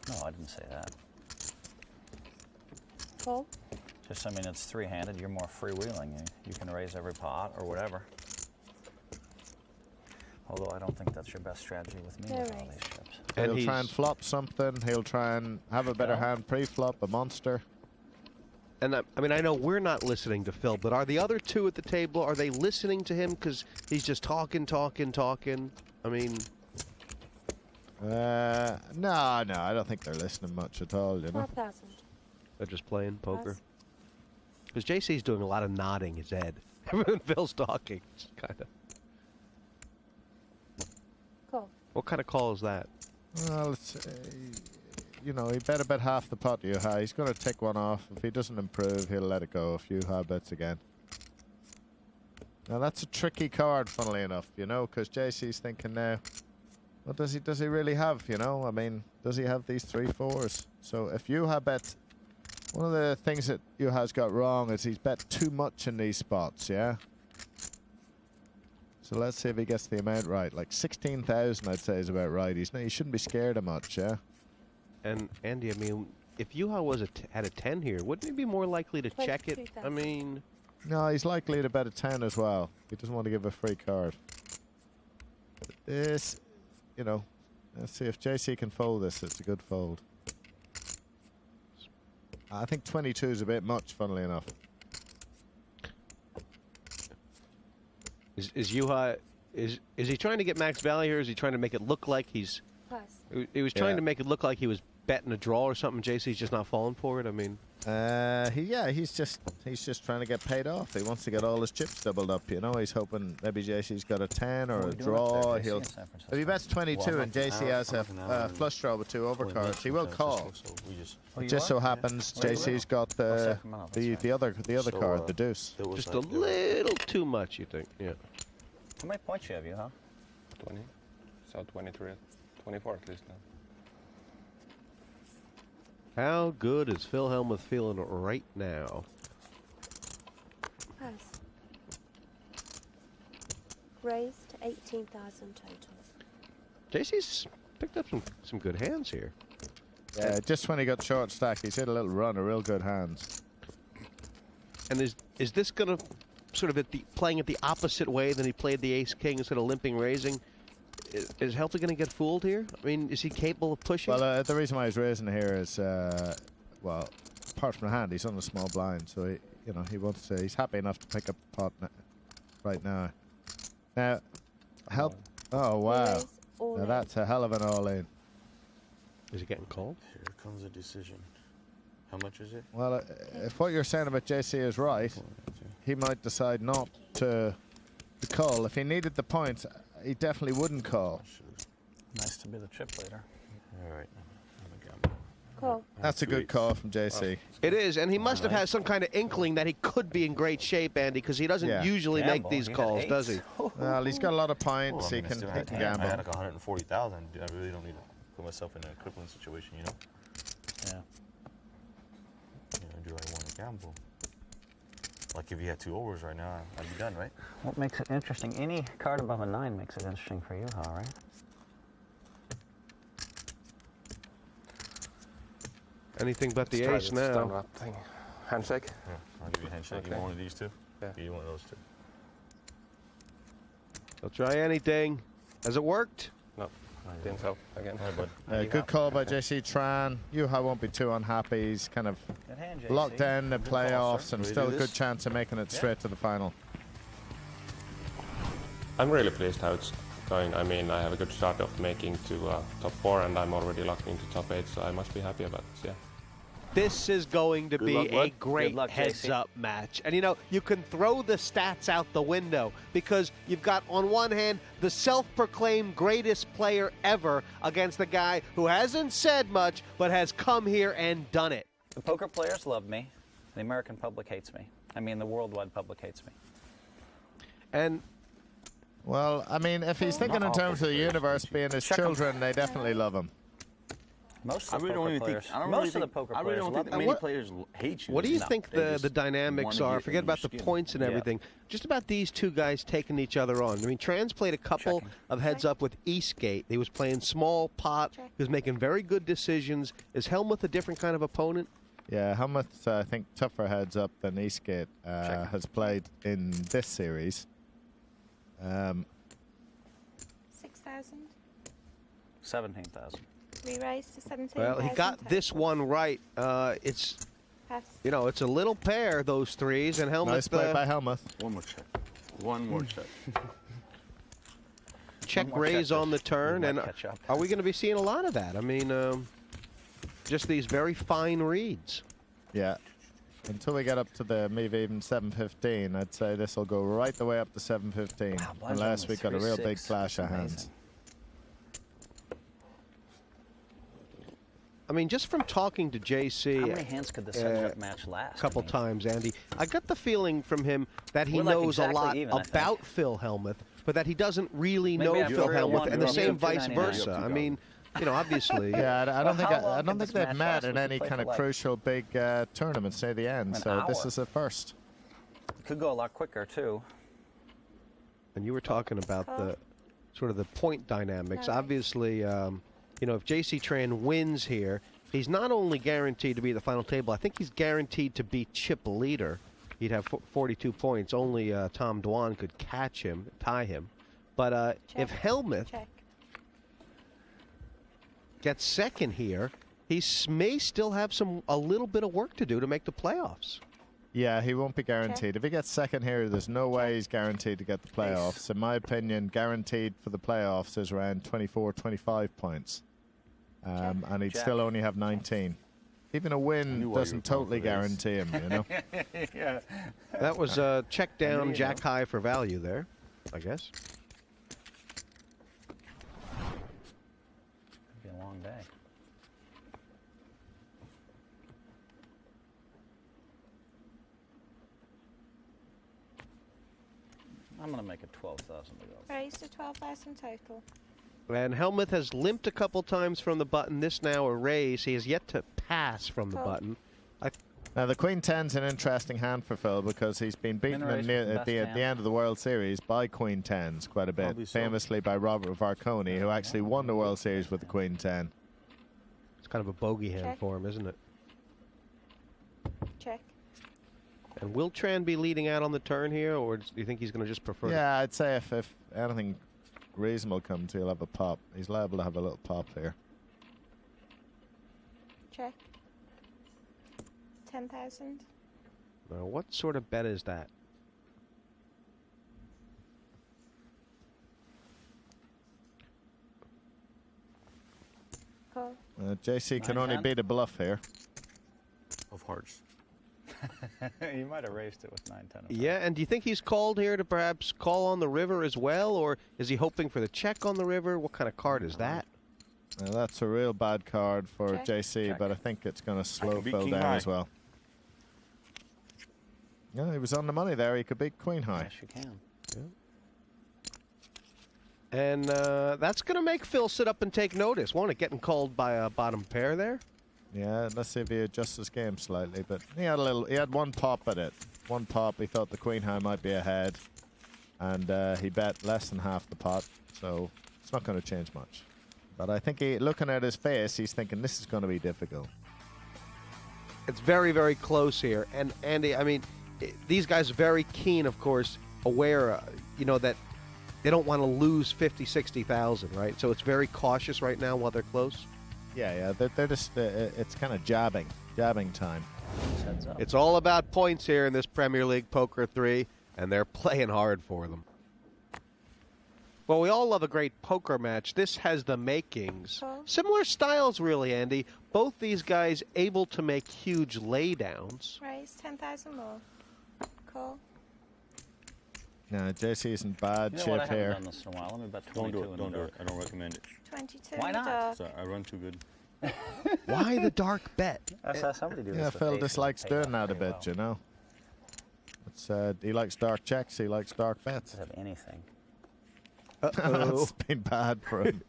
no, I didn't say that. Call. Just, I mean, it's three-handed. You're more freewheeling. You can raise every pot or whatever. Although I don't think that's your best strategy with me with all these chips. And he'll try and flop something. He'll try and have a better hand pre-flop, a monster. And I mean, I know we're not listening to Phil, but are the other two at the table, are they listening to him because he's just talking? I mean... No, I don't think they're listening much at all, you know. 5,000. They're just playing poker? Pass. Because JC's doing a lot of nodding his head. When Phil's talking, just kind of... Call. What kind of call is that? Well, it's, you know, he bet about half the pot Juha. He's going to take one off. If he doesn't improve, he'll let it go if Juha bets again. Now, that's a tricky card, funnily enough, you know, because JC's thinking now, what does he really have, you know? I mean, does he have these 3 4s? So if Juha bets... One of the things that Juha's got wrong is he's bet too much in these spots, yeah? So let's see if he gets the amount right. Like 16,000, I'd say, is about right. He shouldn't be scared of much, yeah? And Andy, I mean, if Juha was had a 10 here, wouldn't he be more likely to check it? I mean... No, he's likely to bet a 10 as well. He doesn't want to give a free card. But this, you know, let's see if JC can fold this. It's a good fold. I think 22 is a bit much, funnily enough. Is Juha... Is he trying to get max value here? Is he trying to make it look like he's... Pass. He was trying to make it look like he was betting a draw or something. JC's just not falling for it. I mean, he's just trying to get paid off. He wants to get all his chips doubled up. You know, he's hoping maybe JC's got a 10 or a draw. If he bets 22 and JC has a flush draw with 2 overcards, he will call. It just so happens JC's got the other card, the deuce. Just a little too much, you think? Yeah. How many points you have, Juha? 20. So 23, 24 at least now. How good is Phil Hellmuth feeling right now? Pass. Raised to 18,000 total. JC's picked up some good hands here. Yeah, just when he got short stack, he's hit a little run of real good hands. And is this going to sort of playing it the opposite way than he played the ace-king instead of limping raising? Is Helppi going to get fooled here? I mean, is he capable of pushing? Well, the reason why he's raising here is, well, apart from the hand, he's on a small blind, so he wants to. He's happy enough to pick up a pot right now. Now, Oh wow! Now that's a hell of an all-in. Is he getting called? Here comes a decision. How much is it? Well, if what you're saying about JC is right, he might decide not to call. If he needed the points, he definitely wouldn't call. Nice to be the chip leader. All right. Call. That's a good call from JC. It is, and he must have had some kind of inkling that he could be in great shape, Andy, because he doesn't usually make these calls, does he? Well, he's got a lot of points. Well, I mean, he can I gamble. had like 140,000. I really don't need to put myself in a crippling situation, you know? Yeah. Do I want to gamble? Like if you had 2 overs right now, I'd be done, right? What makes it interesting? Any card above a 9 makes it interesting for Juha, right? Anything but the Let's ace try this now. downward thing. Handshake? Yeah, I'll give you a handshake. Okay. You want one of these two? Yeah. You want one of those two? He'll try anything. Has it worked? No, didn't help again. Good call by JC Tran. Juha won't be too unhappy. He's kind of locked in the playoffs and still a good chance of making it straight to the final. I'm really pleased how it's going. I mean, I have a good shot of making to top 4, and I'm already locked into top 8, so I must be happy about this, yeah. This is going to be a great luck, heads-up match. And, you know, you can throw the stats out the window because you've got, on one hand, the self-proclaimed greatest player ever against the guy who hasn't said much but has come here and done it. The poker players love me. The American public hates me. I mean, the worldwide public hates me. And well, I mean, if he's thinking in terms of the universe being his children, they definitely love him. Most of the poker players, most of the poker players, I really don't think many players hate you. What do you think the dynamics are? Forget about the points and everything. Just about these two guys taking each other on. I mean, Tran's played a couple of heads up with Eastgate. He was playing small pot. He was making very good decisions. Is Hellmuth a different kind of opponent? Yeah, Hellmuth, I think, tougher heads up than Eastgate has played in this series. 6,000. 17,000. Re-raised to 17,000. Well, he got this one right. It's, you know, it's a little pair, those threes, and Hellmuth. Nice play by Hellmuth. One more check. One more check. Check raise on the turn, and are we going to be seeing a lot of that? I mean, just these very fine reads. Yeah. Until we get up to the maybe even 715, I'd say this will go right the way up to 715, unless we've got a real big flash of hands. I mean, just from talking to JC, How many hands could this heads-up match last? A couple times, Andy, I got the feeling from him that he We're like knows exactly a lot even, I about Phil Hellmuth, but that he doesn't really Maybe know after Phil 301, Hellmuth, and the you're same up to vice 299. versa. I mean, you know, obviously. Yeah, I don't think how long I don't could think this they've match met last? in We any could play kind for of like crucial big tournaments near the end. an So this hour. is a first. It could go a lot quicker, too. And you were talking about the sort of the point dynamics. Obviously, you know, if JC Tran wins here, he's not only guaranteed to be the final table, I think he's guaranteed to be chip leader. He'd have 42 points. Only Tom Dwan could catch him, tie him. But if Hellmuth gets second here, he may still have a little bit of work to do to make the playoffs. Yeah, he won't be guaranteed. If he gets second here, there's no way he's guaranteed to get the playoffs. In my opinion, guaranteed for the playoffs is around 24, 25 points. And he'd still only have 19. Even a win doesn't totally guarantee him, you know? Yeah. That was a check down, jack high for value there, I guess. It'd be a long day. I'm going to make it 12,000 to go. Raised to 12,000 total. And Hellmuth has limped a couple times from the button. This now a raise. He has yet to pass from the button. Now, the Queen 10's an interesting hand for Phil because he's been beaten at the end of the World Series by Queen 10s quite a bit, famously by Robert Varconi, who actually won the World Series with the Queen 10. It's kind of a bogey hand for him, isn't it? Check. And will Tran be leading out on the turn here, or do you think he's going to just prefer? Yeah, I'd say if anything reasonable comes, he'll have a pop. He's liable to have a little pop here. Check. 10,000. Now, what sort of bet is that? Call. JC can only beat a bluff here. Of hearts. You might have raised it with 9-10. Yeah, and do you think he's called here to perhaps call on the river as well, or is he hoping for the check on the river? What kind of card is that? That's a real bad card for JC, but I think it's going to slow Phil down as well. Yeah, he was on the money there. He could beat Queen High. Yes, you can. Yeah. And that's going to make Phil sit up and take notice, won't it? Getting called by a bottom pair there. Yeah, let's see if he adjusts his game slightly. But he had one pop at it. One pop. He thought the Queen High might be ahead, and he bet less than half the pot. So it's not going to change much. But I think looking at his face, he's thinking this is going to be difficult. It's very, very close here. And Andy, I mean, these guys are very keen, of course, aware, that they don't want to lose 50, 60,000, right? So it's very cautious right now while they're close. Yeah, they're just, it's kind of jabbing time. It's all about points here in this Premier League Poker 3, and they're playing hard for them. Well, we all love a great poker match. This has the makings. Similar styles, really, Andy. Both these guys able to make huge laydowns. Raise 10,000 more. Call. No, JC's in bad shape what? I here. haven't done this in a while. Let me bet 22. Don't do it. I don't recommend it. 22. Why not? So I run too good. Why the dark bet? I saw somebody do this. Yeah, Phil dislikes doing that a bit, you know. It's he likes dark checks. He likes dark bets. Doesn't have anything. That's been bad for him.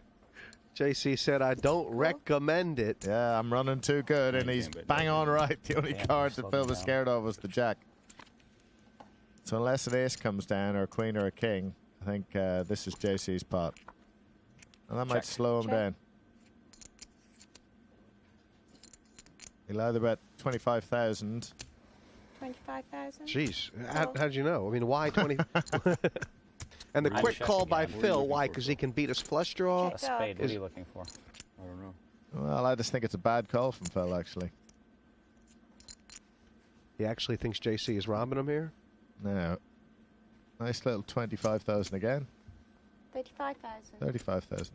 JC said, I don't recommend it. Yeah, I'm running too good, and he's bang on right. The only card that Phil was scared of was the jack. So unless an ace comes down, or a queen, or a king, I think this is JC's pot. And that might slow him down. He'll either bet 25,000. 25,000. Jeez, how'd you know? I mean, why 20? And the quick call by Phil, why? Because he can beat his flush draw? A spade, what are you looking for? I don't know. Well, I just think it's a bad call from Phil, actually. He actually thinks JC is robbing him here? No. Nice little 25,000 again. 35,000. 35,000.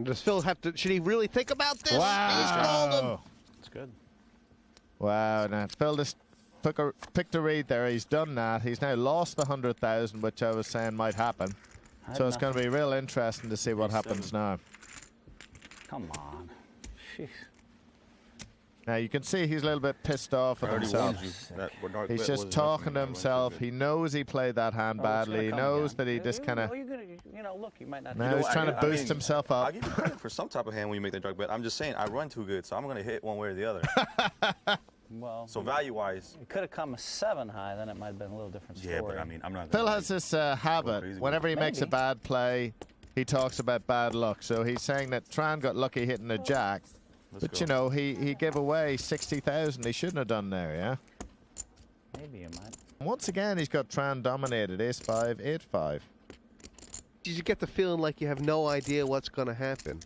Does Phil have to, should he really think about this? Wow. He's called him. It's good. Wow, now Phil just picked a read there. He's done that. He's now lost the 100,000, which I was saying might happen. So it's going to be real interesting to see what happens now. Come on. Jeez. Now you can see he's a little bit pissed off at himself. He's just talking to himself. He knows he played that hand badly. He knows that he just kind of. Look, you might not. Now he's trying to boost himself up. I give you credit for some type of hand when you make that dark bet. I'm just saying I run too good, so I'm going to hit one way or the other. Well, so value-wise, it could have come a 7 high, then it might have been a little different story. Yeah, but I mean, I'm not. Phil has this habit. Whenever he makes a bad play, he talks about bad luck. So he's saying that Tran got lucky hitting the jack. But, you know, he gave away 60,000 he shouldn't have done there, yeah? Maybe you might. Once again, he's got Tran dominated. Ace-5, 8-5. Did you get the feeling like you have no idea what's going to happen?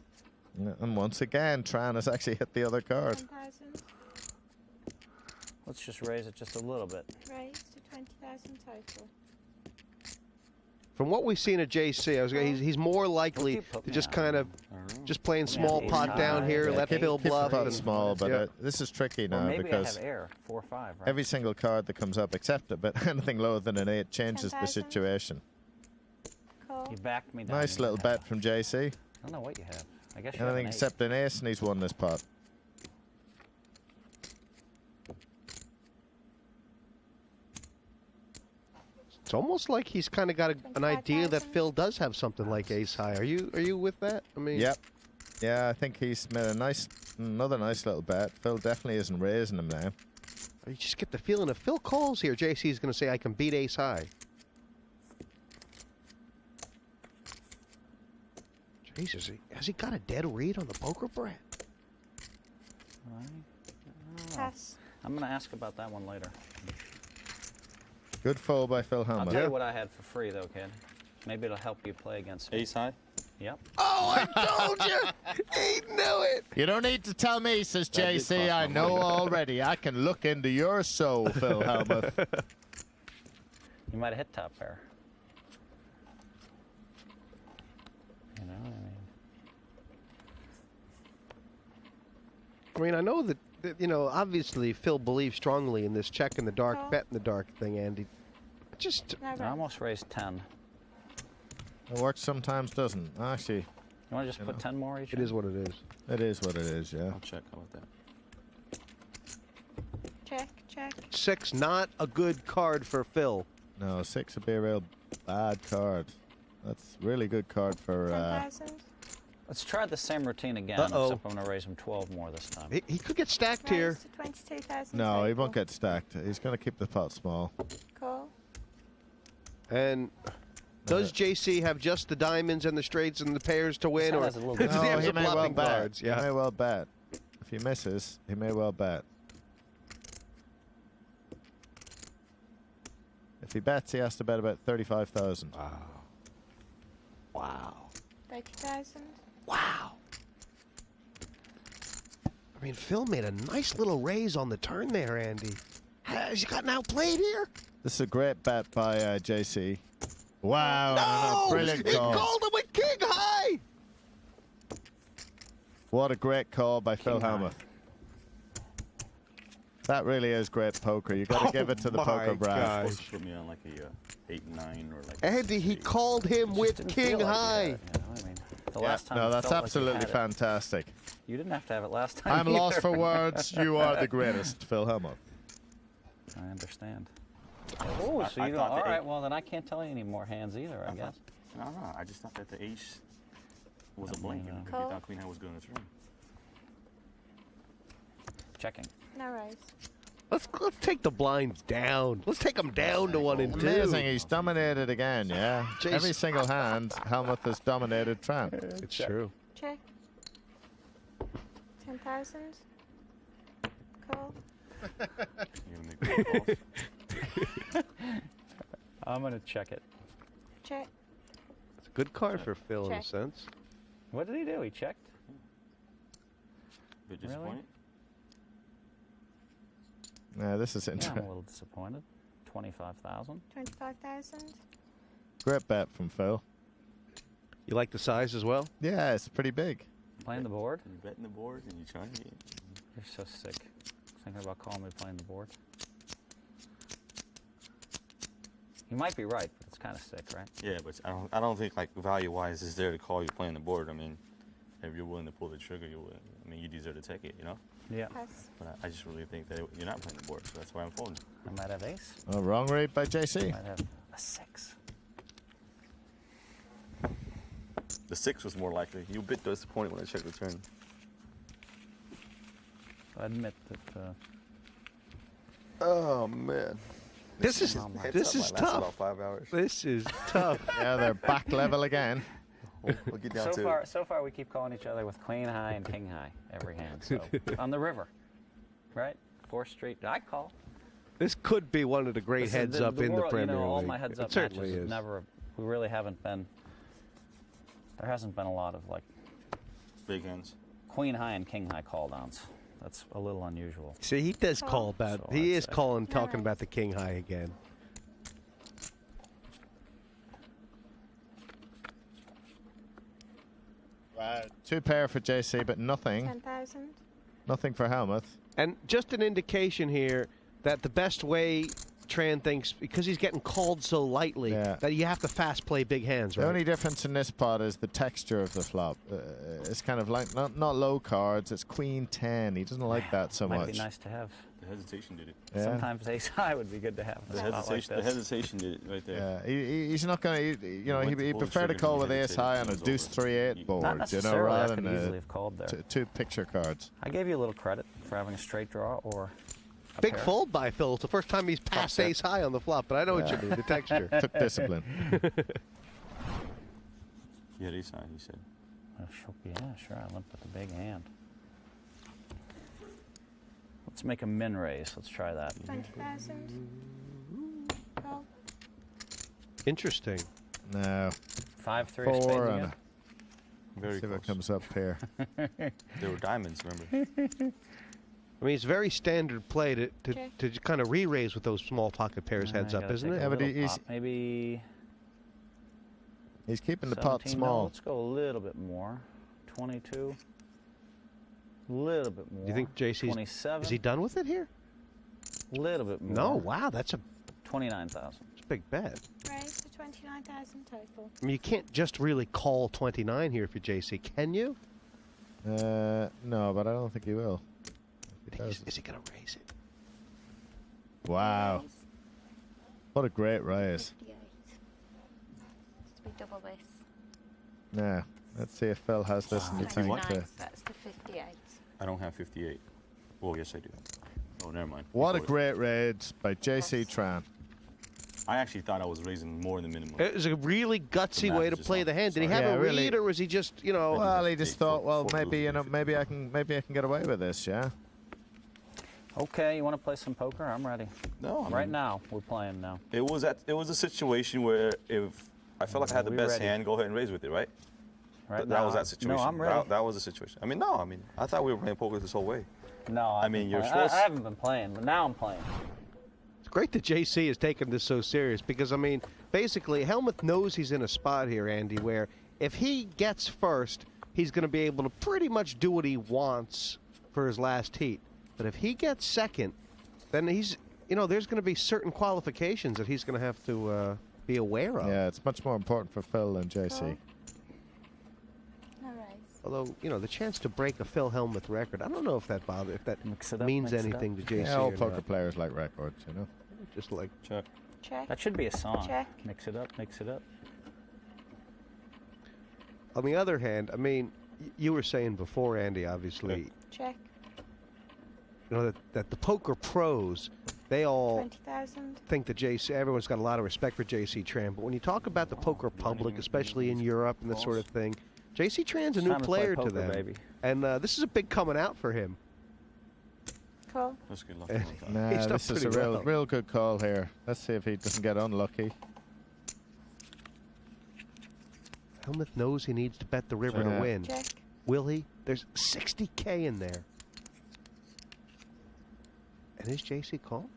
Yeah, and once again, Tran has actually hit the other card. 10,000. Let's just raise it just a little bit. Raise to 20,000 total. From what we've seen at JC, he's more likely to just kind of just playing small pot down here, let Phil bluff. Keep small, but this is tricky now because I have air, 4-5, right? Every single card that comes up, except it, but anything lower than an 8 changes the situation. Call. You backed me down. Nice little bet from JC. I don't know what you have. I guess you anything except an ace, and he's won this pot. It's almost like he's kind of got an idea that Phil does have something like ace high. Are you with that? I mean, Yep. Yeah, I think he's made another nice little bet. Phil definitely isn't raising him now. You just get the feeling if Phil calls here, JC is going to say, I can beat ace high. Jesus, has he got a dead read on the poker, Brett? Pass. I'm going to ask about that one later. Good fold by Phil I'll Hellmuth. tell you what I had for free, though, kid. Maybe it'll help you play against me. Ace high? Yep. Oh, I told you! He knew it! You don't need to tell me, says JC. I know already. I can look into your soul, Phil Hellmuth. You might have hit top pair. You know what I mean, I know that, you know, obviously Phil believes strongly in this check in the dark, bet in the dark thing, Andy. Just... I almost raised 10. It works sometimes, doesn't. Actually. You want to just put 10 more each? It is what it is. It is what it is, yeah. I'll check. How about that? Check, check. 6, not a good card for Phil. No, 6 would be a real bad card. That's a really good card for... 10,000. Let's try the same routine again, Uh-oh. except I'm going to raise him 12 more this time. He could get stacked here. Raise to 22,000. No, he won't get stacked. He's going to keep the pot small. Call. And does JC have just the diamonds and the straights and the pairs to win, or Has a little does bit. he have he some may well bluffing bet. cards? He Yeah. may well bet. If he misses, he may well bet. If he bets, he has to bet about 35,000. Wow. Wow. 30,000. Wow. I mean, Phil made a nice little raise on the turn there, Andy. Has he gotten outplayed here? This is a great bet by JC. Wow, No! brilliant He call. called him with king high! What a great call by Phil high. Hellmuth. That really is great poker. You got to give it to the my poker brand. gosh. Supposed to put me on like a 8-9 or like. Andy, he called him with Didn't king feel like you high. had it, you know what I mean? The Yeah, last time no, it that's felt like you absolutely had it. fantastic. You didn't have to have it last time. I'm lost either. for words. You are the greatest, Phil Hellmuth. I understand. Oh, so I you don't. thought All the right, eight- well, then I can't tell you any more hands either, I guess. No, I just thought that the ace was a I blank. mean, And Call. you thought queen high was good on the turn. Checking. No raise. Let's take the blinds down. Let's take them down to 1 and 2. Amazing. He's dominated again, yeah. Jace. Every single hand, Hellmuth has dominated Tran. It's true. Check. 10,000. Call. You're gonna make good calls. I'm going to check it. Check. It's a good card for Phil in a Check. sense. What did he do? He checked? Bit Really? disappointed. Yeah, this is Yeah, I'm a interesting. little disappointed. 25,000. 25,000. Great bet from Phil. You like the size as well? Yeah, it's pretty big. Playing the board? You betting the board and you trying to get. You're so sick. Thinking about calling me playing the board. You might be right, but it's kind of sick, right? Yeah, but I don't think like value-wise is there to call you playing the board. I mean, if you're willing to pull the trigger, you deserve to take it, you know. Yeah. Pass. But I just really think that you're not playing the board, so that's why I'm folding. I might have ace. Oh, wrong read by JC. Might have a 6. The 6 was more likely. You were a bit disappointed when I checked the turn. I admit that. Oh man. This is Lasted tough. about 5 hours. This is tough. Yeah, they're back level again. We'll get down to it. So far, we keep calling each other with queen high and king high every hand. So on the river, right? 4th Street. I call. This could be one of the great This is heads up in the world, Premier you know, all League. my heads It up certainly matches is. never. We really haven't been. There hasn't been a lot of like Big hands. queen high and king high call downs. That's a little unusual. See, he does call about. So He I'd is say- calling, talking about the king high again. Right. 2 pair for JC, but nothing. 10,000. Nothing for Hellmuth. And just an indication here that the best way Tran thinks, because he's getting called so lightly, that you have to fast play big hands, The right? only difference in this pot is the texture of the flop. It's kind of like not low cards. It's queen 10. He doesn't like that so Might much. be nice to have. The hesitation did it. Yeah. Sometimes ace high would be good to have in a spot like The this. hesitation did it right there. Yeah, he's not going to, you know, Went to he'd pull the prefer to trigger call and with ace high on a it was deuce over. 3-8 board, Not you know, necessarily. I rather could than easily have called there. two picture cards. I gave you a little credit for having a straight draw or a Big pair. fold by Phil. It's the first time he's passed ace high on the flop, but I know what you mean, the texture. Took discipline. Yeah, ace high, he said. Yeah, sure. I went with the big hand. Let's make a min raise. Let's try that. 20,000. Call. Interesting. No. 5-3 spades 4 again. and Very see close. what comes up here. They were diamonds, remember? I mean, it's very standard play to Okay. kind of re-raise with those small pocket pairs heads I up, gotta isn't take it? a Yeah, but little he's- pop. Maybe He's keeping the pot 17. No, small. let's go a little bit more. 22. A little bit more. Do you think JC's 27. is he done with it here? A little bit more. No, wow, that's a 29,000. big bet. Raise to 29,000 total. I mean, you can't just really call 29 here for JC, can you? No, but I don't think he will. Is he going to raise it? Wow. Raise. What a great raise. 58. It's to be double this. Yeah. Let's see if Phil has this in the tank. 29, that's to 58. I don't have 58. Well, yes, I do. Oh, never mind. What a great raise by JC Tran. I actually thought I was raising more than minimum. It was a really gutsy math way is to just play off. the hand. Did he Sorry. have Yeah, a really. read, or was he just, you know? Well, he just Take thought, four- well, four maybe, you know, losers. maybe I can get away with this, yeah. Okay, you want to play some poker? I'm ready. No, I Right mean, now, we're playing now. It was a situation where if I felt like I had the We best ready. hand, go ahead and raise with it, right? Right That now. was that situation. No, I'm ready. That was the situation. I mean, no, I mean, I thought we were playing poker this whole way. No, I mean, you're I supposed. haven't been playing, but now I'm playing. It's great that JC has taken this so serious because, I mean, basically, Hellmuth knows he's in a spot here, Andy, where if he gets first, he's going to be able to pretty much do what he wants for his last heat. But if he gets second, then he's, you know, there's going to be certain qualifications that he's going to have to be aware of. Yeah, it's much more important for Phil than JC. No raise. Although, you know, the chance to break a Phil Hellmuth record, I don't know if that Mix it up, means mix it up. anything to JC Yeah, all or poker not. players like records, you know. Just like Check. Check. That should be a song. Check. Mix it up, mix it up. on the other hand, I mean, you were saying before, Andy, obviously, Check. you know, that the poker pros, they all 20,000. think that JC, everyone's got a lot of respect for JC Tran, but when you talk about the poker public, especially in Europe and that sort of thing, JC Tran's a new Time to play player poker, to them, baby. and this is a big coming out for him. Call. That's good luck. Nah, He's done this is a pretty well. real good call here. Let's see if he doesn't get unlucky. Hellmuth knows he needs to bet the river to Yeah. win. Check. Will he? There's 60K in there. And is JC call?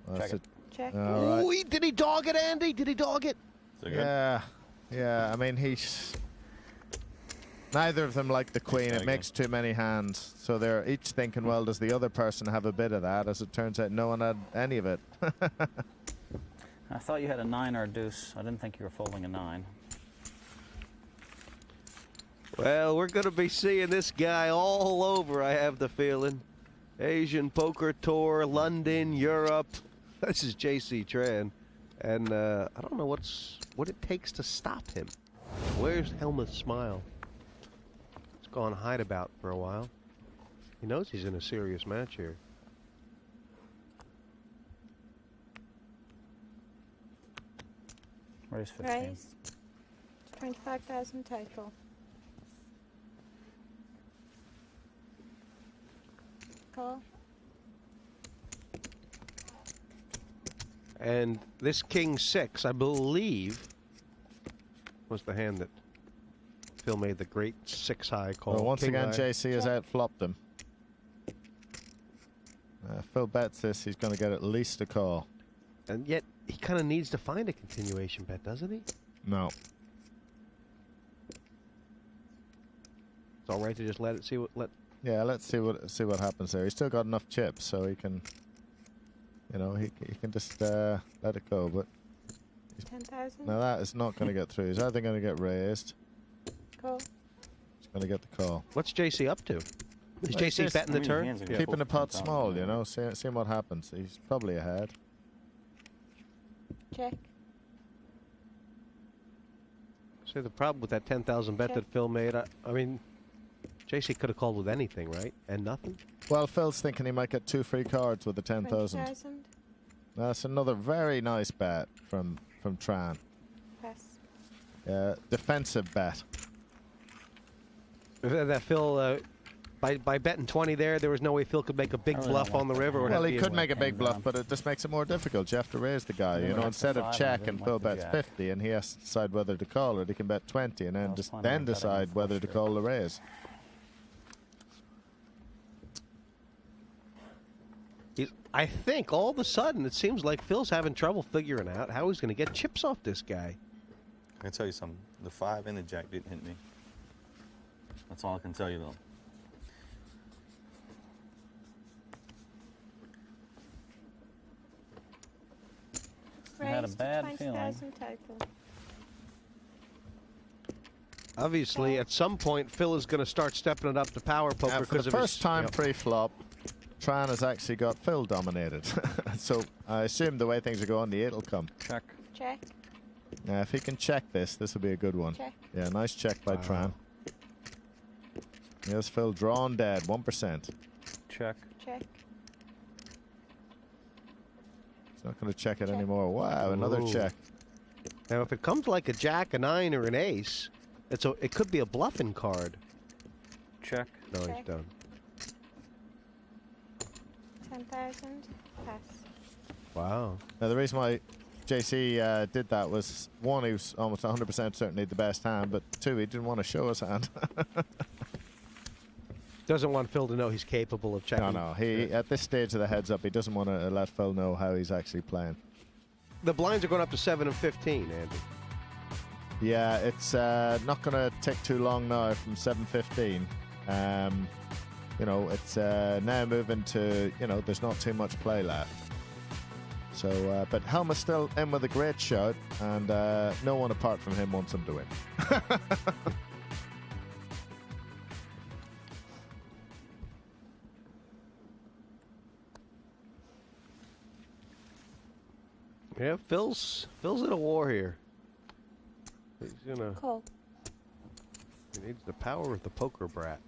Well, Check that's it. Check. All right. Ooh, did he dog it, Andy? Did he dog it? Yeah, yeah. I mean, he's neither of them like the queen. It makes too many hands, so they're each thinking, well, does the other person have a bit of that? As it turns out, no one had any of it. I thought you had a 9 or a deuce. I didn't think you were folding a 9. Well, we're going to be seeing this guy all over, I have the feeling. Asian Poker Tour, London, Europe. This is JC Tran. And I don't know what it takes to stop him. Where's Hellmuth's smile? He's gone hideabout for a while. He knows he's in a serious match here. Raise 15. Raise. 25,000 total. Call. And this King 6, I believe, was the hand that Phil made the great 6-high call. Well, once King again, high. JC has outflopped him. Phil bets this. He's going to get at least a call. And yet, he kind of needs to find a continuation bet, doesn't he? No. It's all right to just let it see what Yeah, let's see what happens there. He's still got enough chips, so he can, you know, he can just let it go. But 10,000. now that is not going to get through. He's either going to get raised. Call. He's going to get the call. What's JC up to? Is JC betting the turn? Keeping the pot small, you know, seeing what happens. He's probably ahead. Check. See, the problem with that 10,000 bet that Phil made, I mean, JC could have called with anything, right? And nothing? Well, Phil's thinking he might get 2 free cards with the 10,000. 20,000. That's another very nice bet from Tran. Pass. Defensive bet. That Phil, by betting 20 there was no way Phil could make a big bluff on the river. Well, he could make a big bluff, but it just makes it more difficult. You have to raise the guy, you know. Instead of check and Phil bets 50 and he has to decide whether to call it, he can bet 20 and then decide whether to call the raise. I think all of a sudden it seems like Phil's having trouble figuring out how he's going to get chips off this guy. I can tell you something. The 5 and the jack didn't hit me. That's all I can tell you, though. I had a bad feeling. 20,000 total. Obviously, at some point, Phil is going to start stepping it up to power poker. For the first time pre-flop, Tran has actually got Phil dominated. So I assume the way things are going, the 8 will come. Check. Check. Now, if he can check this will be a good one. Check. Yeah, nice check by Tran. Yes, Phil drawn dead, 1%. Check. Check. He's not going to check it anymore. Wow, another check. Now, if it comes like a jack, a 9, or an ace, it could be a bluffing card. Check. No, he's Check. done. 10,000. Pass. Wow. Now, the reason why JC did that was, 1, he was almost 100% certainly the best hand, but 2, he didn't want to show his hand. Doesn't want Phil to know he's capable of checking. No. He at this stage of the heads up, he doesn't want to let Phil know how he's actually playing. The blinds are going up to 7 and 15, Andy. Yeah, it's not going to take too long now from 7:15. You know, it's now moving to, you know, there's not too much play left. So, but Hellmuth's still in with a great shot, and no one apart from him wants him to win. Yeah, Phil's in a war here. He's gonna call. He needs the power of the poker brat.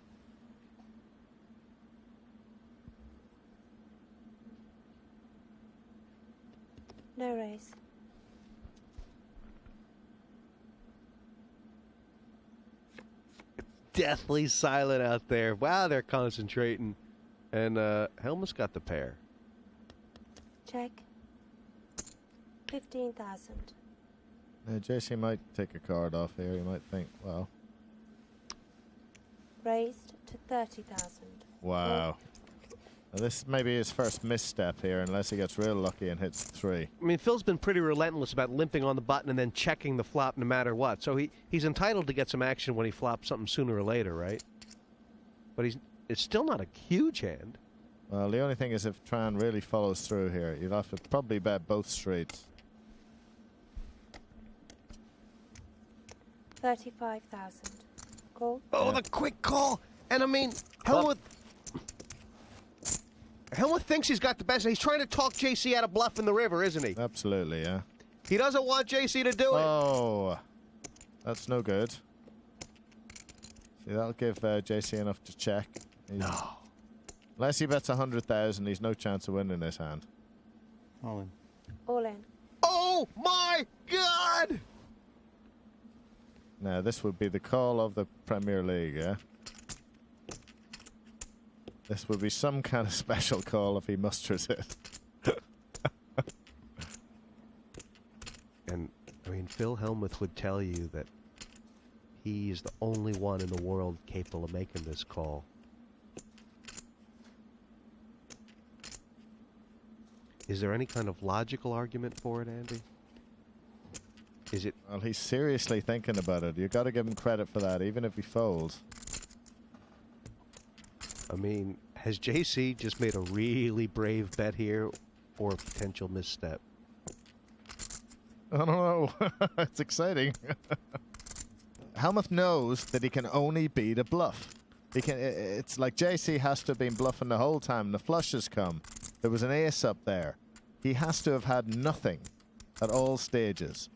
No raise. Deathly silent out there. Wow, they're concentrating. And Hellmuth's got the pair. Check. 15,000. Now, JC might take a card off here. He might think, well. Raised to 30,000. Wow. Now, this may be his first misstep here, unless he gets real lucky and hits 3. I mean, Phil's been pretty relentless about limping on the button and then checking the flop no matter what. So he's entitled to get some action when he flops something sooner or later, right? But it's still not a huge hand. Well, the only thing is if Tran really follows through here, you'll have to probably bet both streets. 35,000. Call. Oh, the quick call. And I mean, Hellmuth thinks he's got the best. He's trying to talk JC out of bluff in the river, isn't he? Absolutely, yeah. He doesn't want JC to do it. Oh, that's no good. See, that'll give JC enough to check. No. Unless he bets 100,000, he's no chance of winning this hand. All in. All in. Oh, my God! Now, this would be the call of the Premier League, yeah? This would be some kind of special call if he musters it. And, I mean, Phil Hellmuth would tell you that he's the only one in the world capable of making this call. Is there any kind of logical argument for it, Andy? Is it? Well, he's seriously thinking about it. You've got to give him credit for that, even if he folds. I mean, has JC just made a really brave bet here or a potential misstep? I don't know. It's exciting. Hellmuth knows that he can only beat a bluff. He can. It's like JC has to have been bluffing the whole time. The flushes come. There was an ace up there. He has to have had nothing at all stages.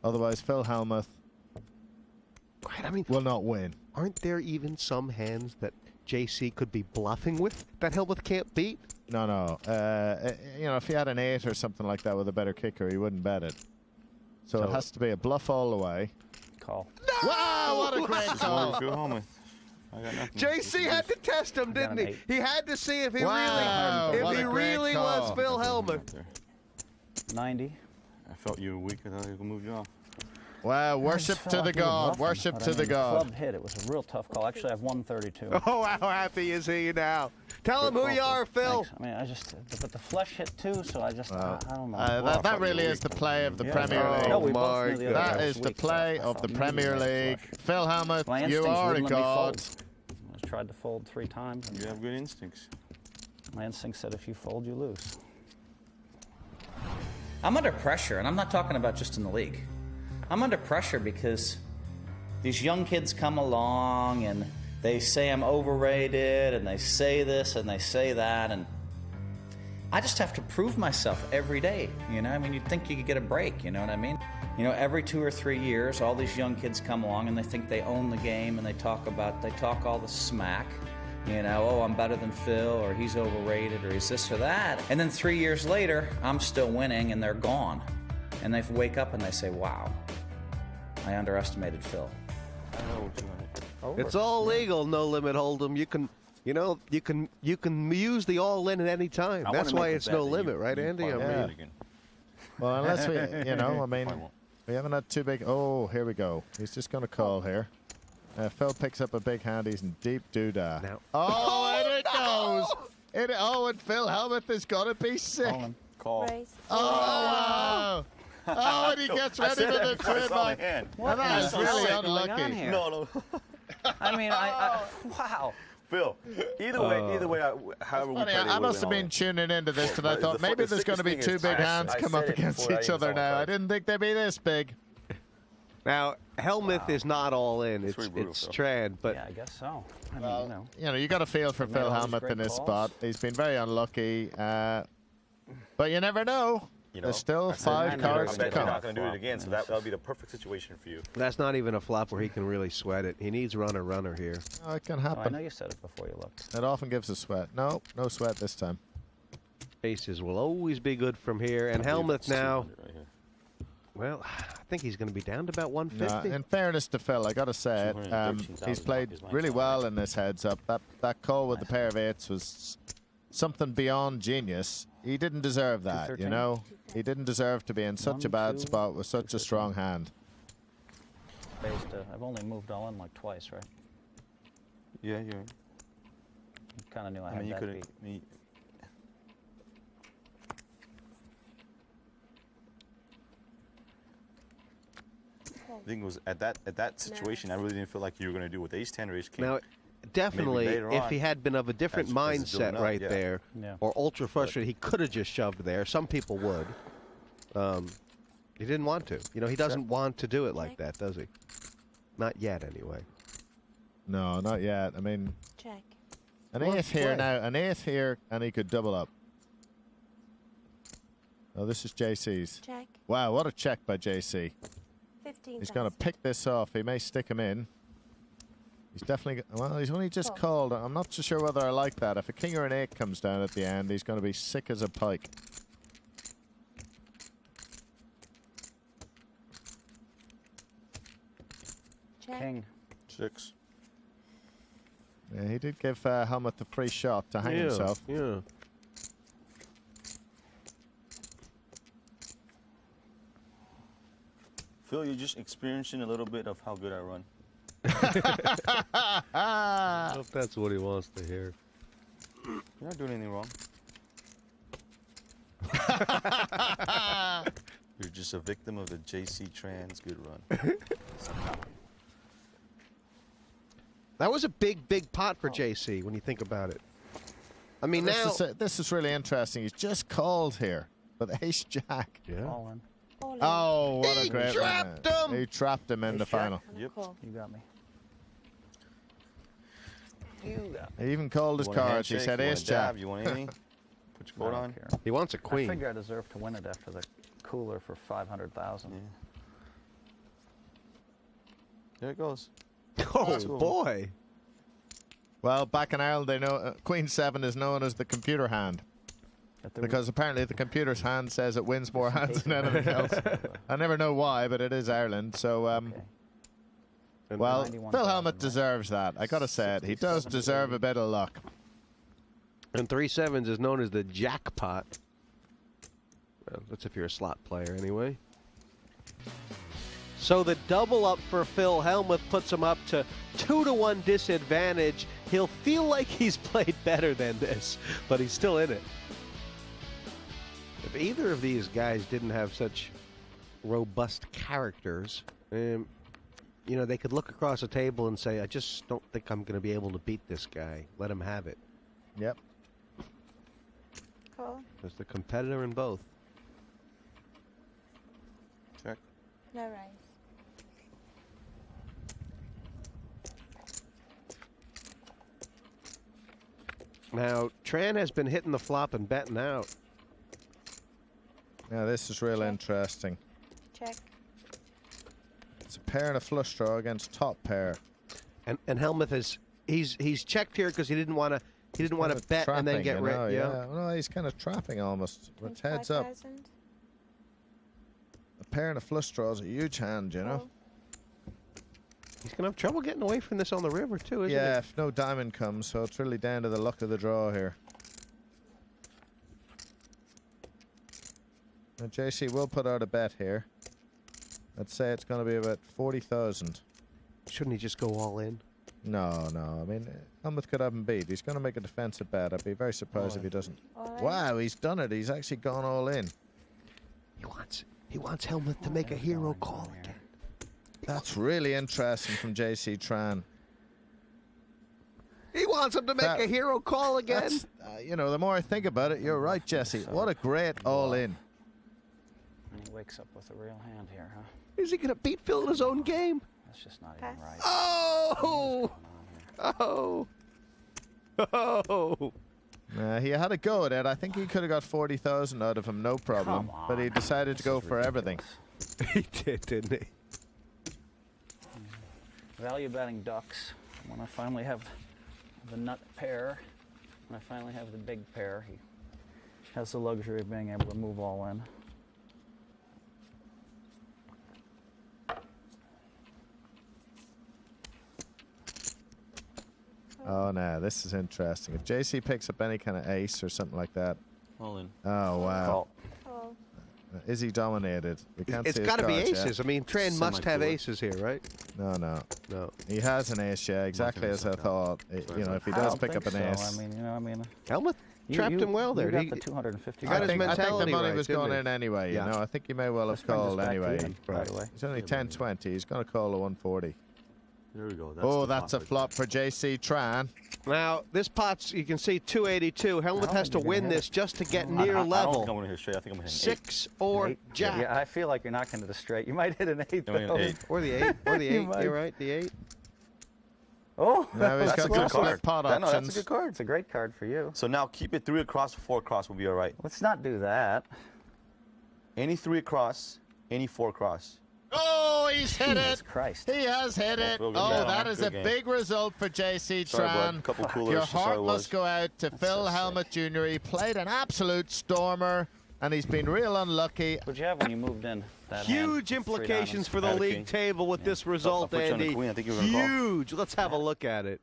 Otherwise, Phil Hellmuth will not win. Aren't there even some hands that JC could be bluffing with that Hellmuth can't beat? No. You know, if he had an 8 or something like that with a better kicker, he wouldn't bet it. So it has to be a bluff all the way. Call. No! Wow, what a great call. Phil Hellmuth. I got nothing. JC had to test him, didn't he? He had to see if he really was Phil Hellmuth. 90. I felt you were weak. I thought I could move you off. Wow, worship to the god. Worship to the god. Club hit. It was a real tough call. Actually, I have 132. Oh, how happy is he now? Tell him who you are, Phil. Thanks. I mean, but the flush hit too, so I just, I don't know. That really is the play of the Premier League. No, we both knew the other That guy is was the weak, play so of the Premier League. Phil Hellmuth, My you instincts are a wouldn't let me god. fold. I tried to fold 3 times. And you have good instincts. My instinct said if you fold, you lose. I'm under pressure, and I'm not talking about just in the league. I'm under pressure because these young kids come along and they say I'm overrated, and they say this and they say that, and I just have to prove myself every day. You know, I mean, you'd think you could get a break, you know what I mean? You know, every 2 or 3 years, all these young kids come along and they think they own the game, and they talk all the smack. You know, oh, I'm better than Phil, or he's overrated, or he's this or that. And then 3 years later, I'm still winning and they're gone. And they wake up and they say, wow, I underestimated Phil. It's all legal, no limit hold'em. You can, you know, you can use the all in at any time. That's why it's no limit, right, Andy? I mean, well, unless we, you know, I mean, we haven't had too big. Oh, here we go. He's just going to call here. Phil picks up a big hand. He's in deep doodah. Now. Oh, and it goes. And Phil Hellmuth has got to be sick. Call. Oh, wow. Oh, and he gets ready for the twin ball. And that is really unlucky. No. I mean, wow. Phil, either way, however we played it, I must have been tuning into this because I thought maybe there's going to be 2 big hands come up against each other now. I didn't think they'd be this big. Now, Hellmuth is not all in. It's Tran, but yeah, I guess so. I mean, you know, you got to feel for Phil Hellmuth in this spot. He's been very unlucky, but you never know. There's still 5 cards to come. You're not going to do it again, so that'll be the perfect situation for you. That's not even a flop where he can really sweat it. He needs runner here. Oh, it can I happen. know you said it before you looked. It often gives a sweat. No sweat this time. Aces will always be good from here, and Hellmuth now. Well, I think he's going to be down to about 150. In fairness to Phil, I got to say it. He's played really well in this heads up. That call with the pair of 8s was something beyond genius. He didn't deserve that, you know. He didn't deserve to be in such a bad spot with such a strong hand. I've only moved all in like twice, right? Yeah, You kind of knew I had you that could beat. I think it was at that situation, I really didn't feel like you were going to do with Ace-10 or Ace-King. Now, definitely, if he had been of a different mindset right there, or ultra frustrated, he could have just shoved there. Some people would. He didn't want to. You know, he doesn't want to do it like that, does he? Not yet, anyway. No, not yet. I mean, check. An 8 here now. An 8 here, and he could double up. Oh, this is JC's. Check. Wow, what a check by JC. 15,000. He's going to pick this off. He may stick him in. He's definitely, well, he's only just called. I'm not so sure whether I like that. If a king or an 8 comes down at the end, he's going to be sick as a pike. Check. King. 6. Yeah, he did give Hellmuth the free shot to hang himself. Yeah. Phil, you're just experiencing a little bit of how good I run. I hope that's what he wants to hear. You're not doing anything wrong. You're just a victim of the JC Tran's good run. That was a big pot for JC when you think about it. I mean, this is really interesting. He's just called here with Ace Jack. Yeah. All in. Oh, what a great trapped him! He trapped him in the final. Yep. You got me. He even called his You want a cards. He handshake? said You want ace a jack. jab? You want anything? Put your coat on. He wants a I queen. figure I deserve to win it after the cooler for 500,000. Yeah. There it goes. Oh, boy. Well, back in Ireland, they know Queen 7 is known as the computer hand. Because apparently the computer's hand says it wins more hands than anything else. I never know why, but it is Ireland. So, well, Phil Hellmuth deserves that. I got to say it. He does deserve a bit of luck. And 3-7s is known as the jackpot. Well, that's if you're a slot player anyway. So the double up for Phil Hellmuth puts him up to 2-1 disadvantage. He'll feel like he's played better than this, but he's still in it. If either of these guys didn't have such robust characters, you know, they could look across the table and say, I just don't think I'm going to be able to beat this guy. Let him have it. Yep. Cool. There's the competitor in both. Check. No raise. Now, Tran has been hitting the flop and betting out. Now, this is real interesting. Check. It's a pair and a flush draw against top pair. And Hellmuth is he's checked here because he didn't want to bet and then get rid. Yeah. Well, no, he's kind of trapping almost. With heads up. A pair and a flush draw is a huge hand, you know. He's gonna have trouble getting away from this on the river too, isn't he? Yeah, if no diamond comes, so it's really down to the luck of the draw here. Now, JC will put out a bet here. Let's say it's going to be about 40,000. Shouldn't he just go all in? No. I mean, Hellmuth could have him beat. He's going to make a defensive bet. I'd be very surprised if he doesn't. Wow, he's done it. He's actually gone all in. He wants Hellmuth to make a hero call again. That's really interesting from JC Tran. He wants him to make a hero call again. You know, the more I think about it, you're right, Jesse. What a great all in. And he wakes up with a real hand here, huh? Is he going to beat Phil in his own game? That's just not even right. Oh! He had a go at it. I think he could have got 40,000 out of him, no problem. But he decided to go for everything. He did, didn't he? Value betting ducks. When I finally have the nut pair, when I finally have the big pair, he has the luxury of being able to move all in. Oh, no, this is interesting. If JC picks up any kind of ace or something like that. All in. Oh, wow. Call. Is he dominated? We can't It's see his got to be cards aces. yet. I mean, Tran must have aces here, right? No. No. He has an ace, yeah, exactly as I thought. You know, if he does pick up an ace. Hellmuth trapped him well there. You got the 250. got his I think mentality the money right, was didn't going he? in anyway, Yeah. you know. I think he may well have This brings us called back to anyway. even, by the way. He's only 10-20. He's going to call a 140. There we go. That's a flop for JC Tran. Now, this pot's, you can see 282. Hellmuth has to win this just to get near I don't level. think I'm going to hit straight. I think I'm going to hit an 6 or jack. Yeah, I feel like you're not going to the straight. You might hit an 8. I mean, though. 8. Or the 8. Or the 8. might. You're right, the 8. Oh, Now he's That's got a good some card. split pot No, that's a options. good card. It's a great card for you. So now keep it 3 across, 4 across will be all right. Let's not do that. Any 3 across, any 4 across. Oh, he's hit Jesus it. Christ. He has hit it. Phil, good Oh, game. that is Good a game. big result for JC Sorry, bud. Tran. Couple coolers. Your Sorry, heart was. must go out to Phil so Hellmuth Jr. He played an absolute stormer, and he's been real unlucky. What'd you have when you moved in? That Huge hand? implications for the Had a league king. table with this result, put you on the Andy. queen. I think you were gonna call. Huge. Let's have a look at it.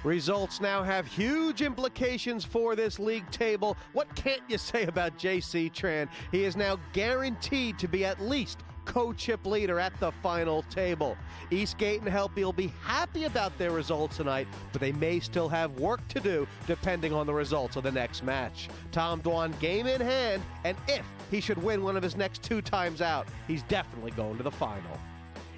Results now have huge implications for this league table. What can't you say about JC Tran? He is now guaranteed to be at least co-chip leader at the final table. Eastgate and Helppi will be happy about their results tonight, but they may still have work to do depending on the results of the next match. Tom Dwan game in hand, and if he should win one of his next 2 times out, he's definitely going to the final.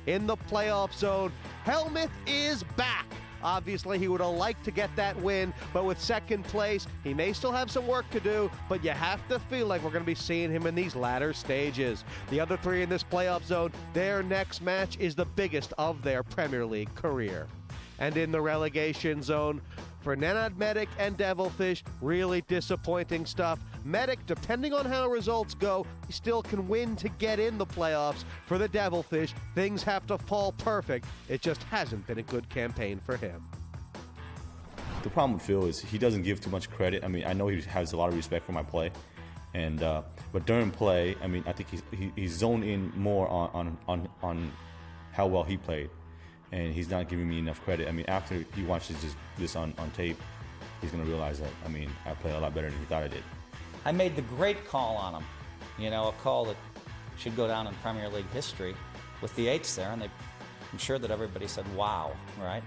In the playoff zone, Hellmuth is back. Obviously, he would have liked to get that win, but with second place, he may still have some work to do, but you have to feel like we're going to be seeing him in these latter stages. The other 3 in this playoff zone, their next match is the biggest of their Premier League career. And in the relegation zone, for Nenad, Medic, and Devilfish, really disappointing stuff. Medic, depending on how results go, he still can win to get in the playoffs. For the Devilfish, things have to fall perfect. It just hasn't been a good campaign for him. The problem with Phil is he doesn't give too much credit. I mean, I know he has a lot of respect for my play, and but during play, I mean, I think he's zoned in more on how well he played, and he's not giving me enough credit. I mean, after he watches this on tape, he's gonna realize that, I mean, I play a lot better than he thought I did. I made the great call on him. You know, a call that should go down in Premier League history with the 8s there, and I'm sure that everybody said, wow, right?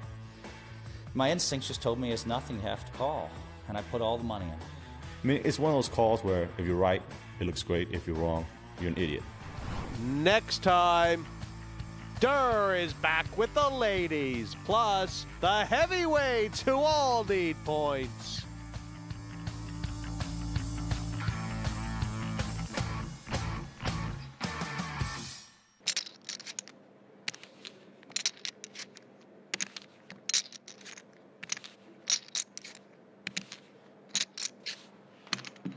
My instincts just told me it's nothing you have to call, and I put all the money in. I mean, it's one of those calls where if you're right, it looks great. If you're wrong, you're an idiot. Next time, Durr is back with the ladies, plus the heavyweights who all need points.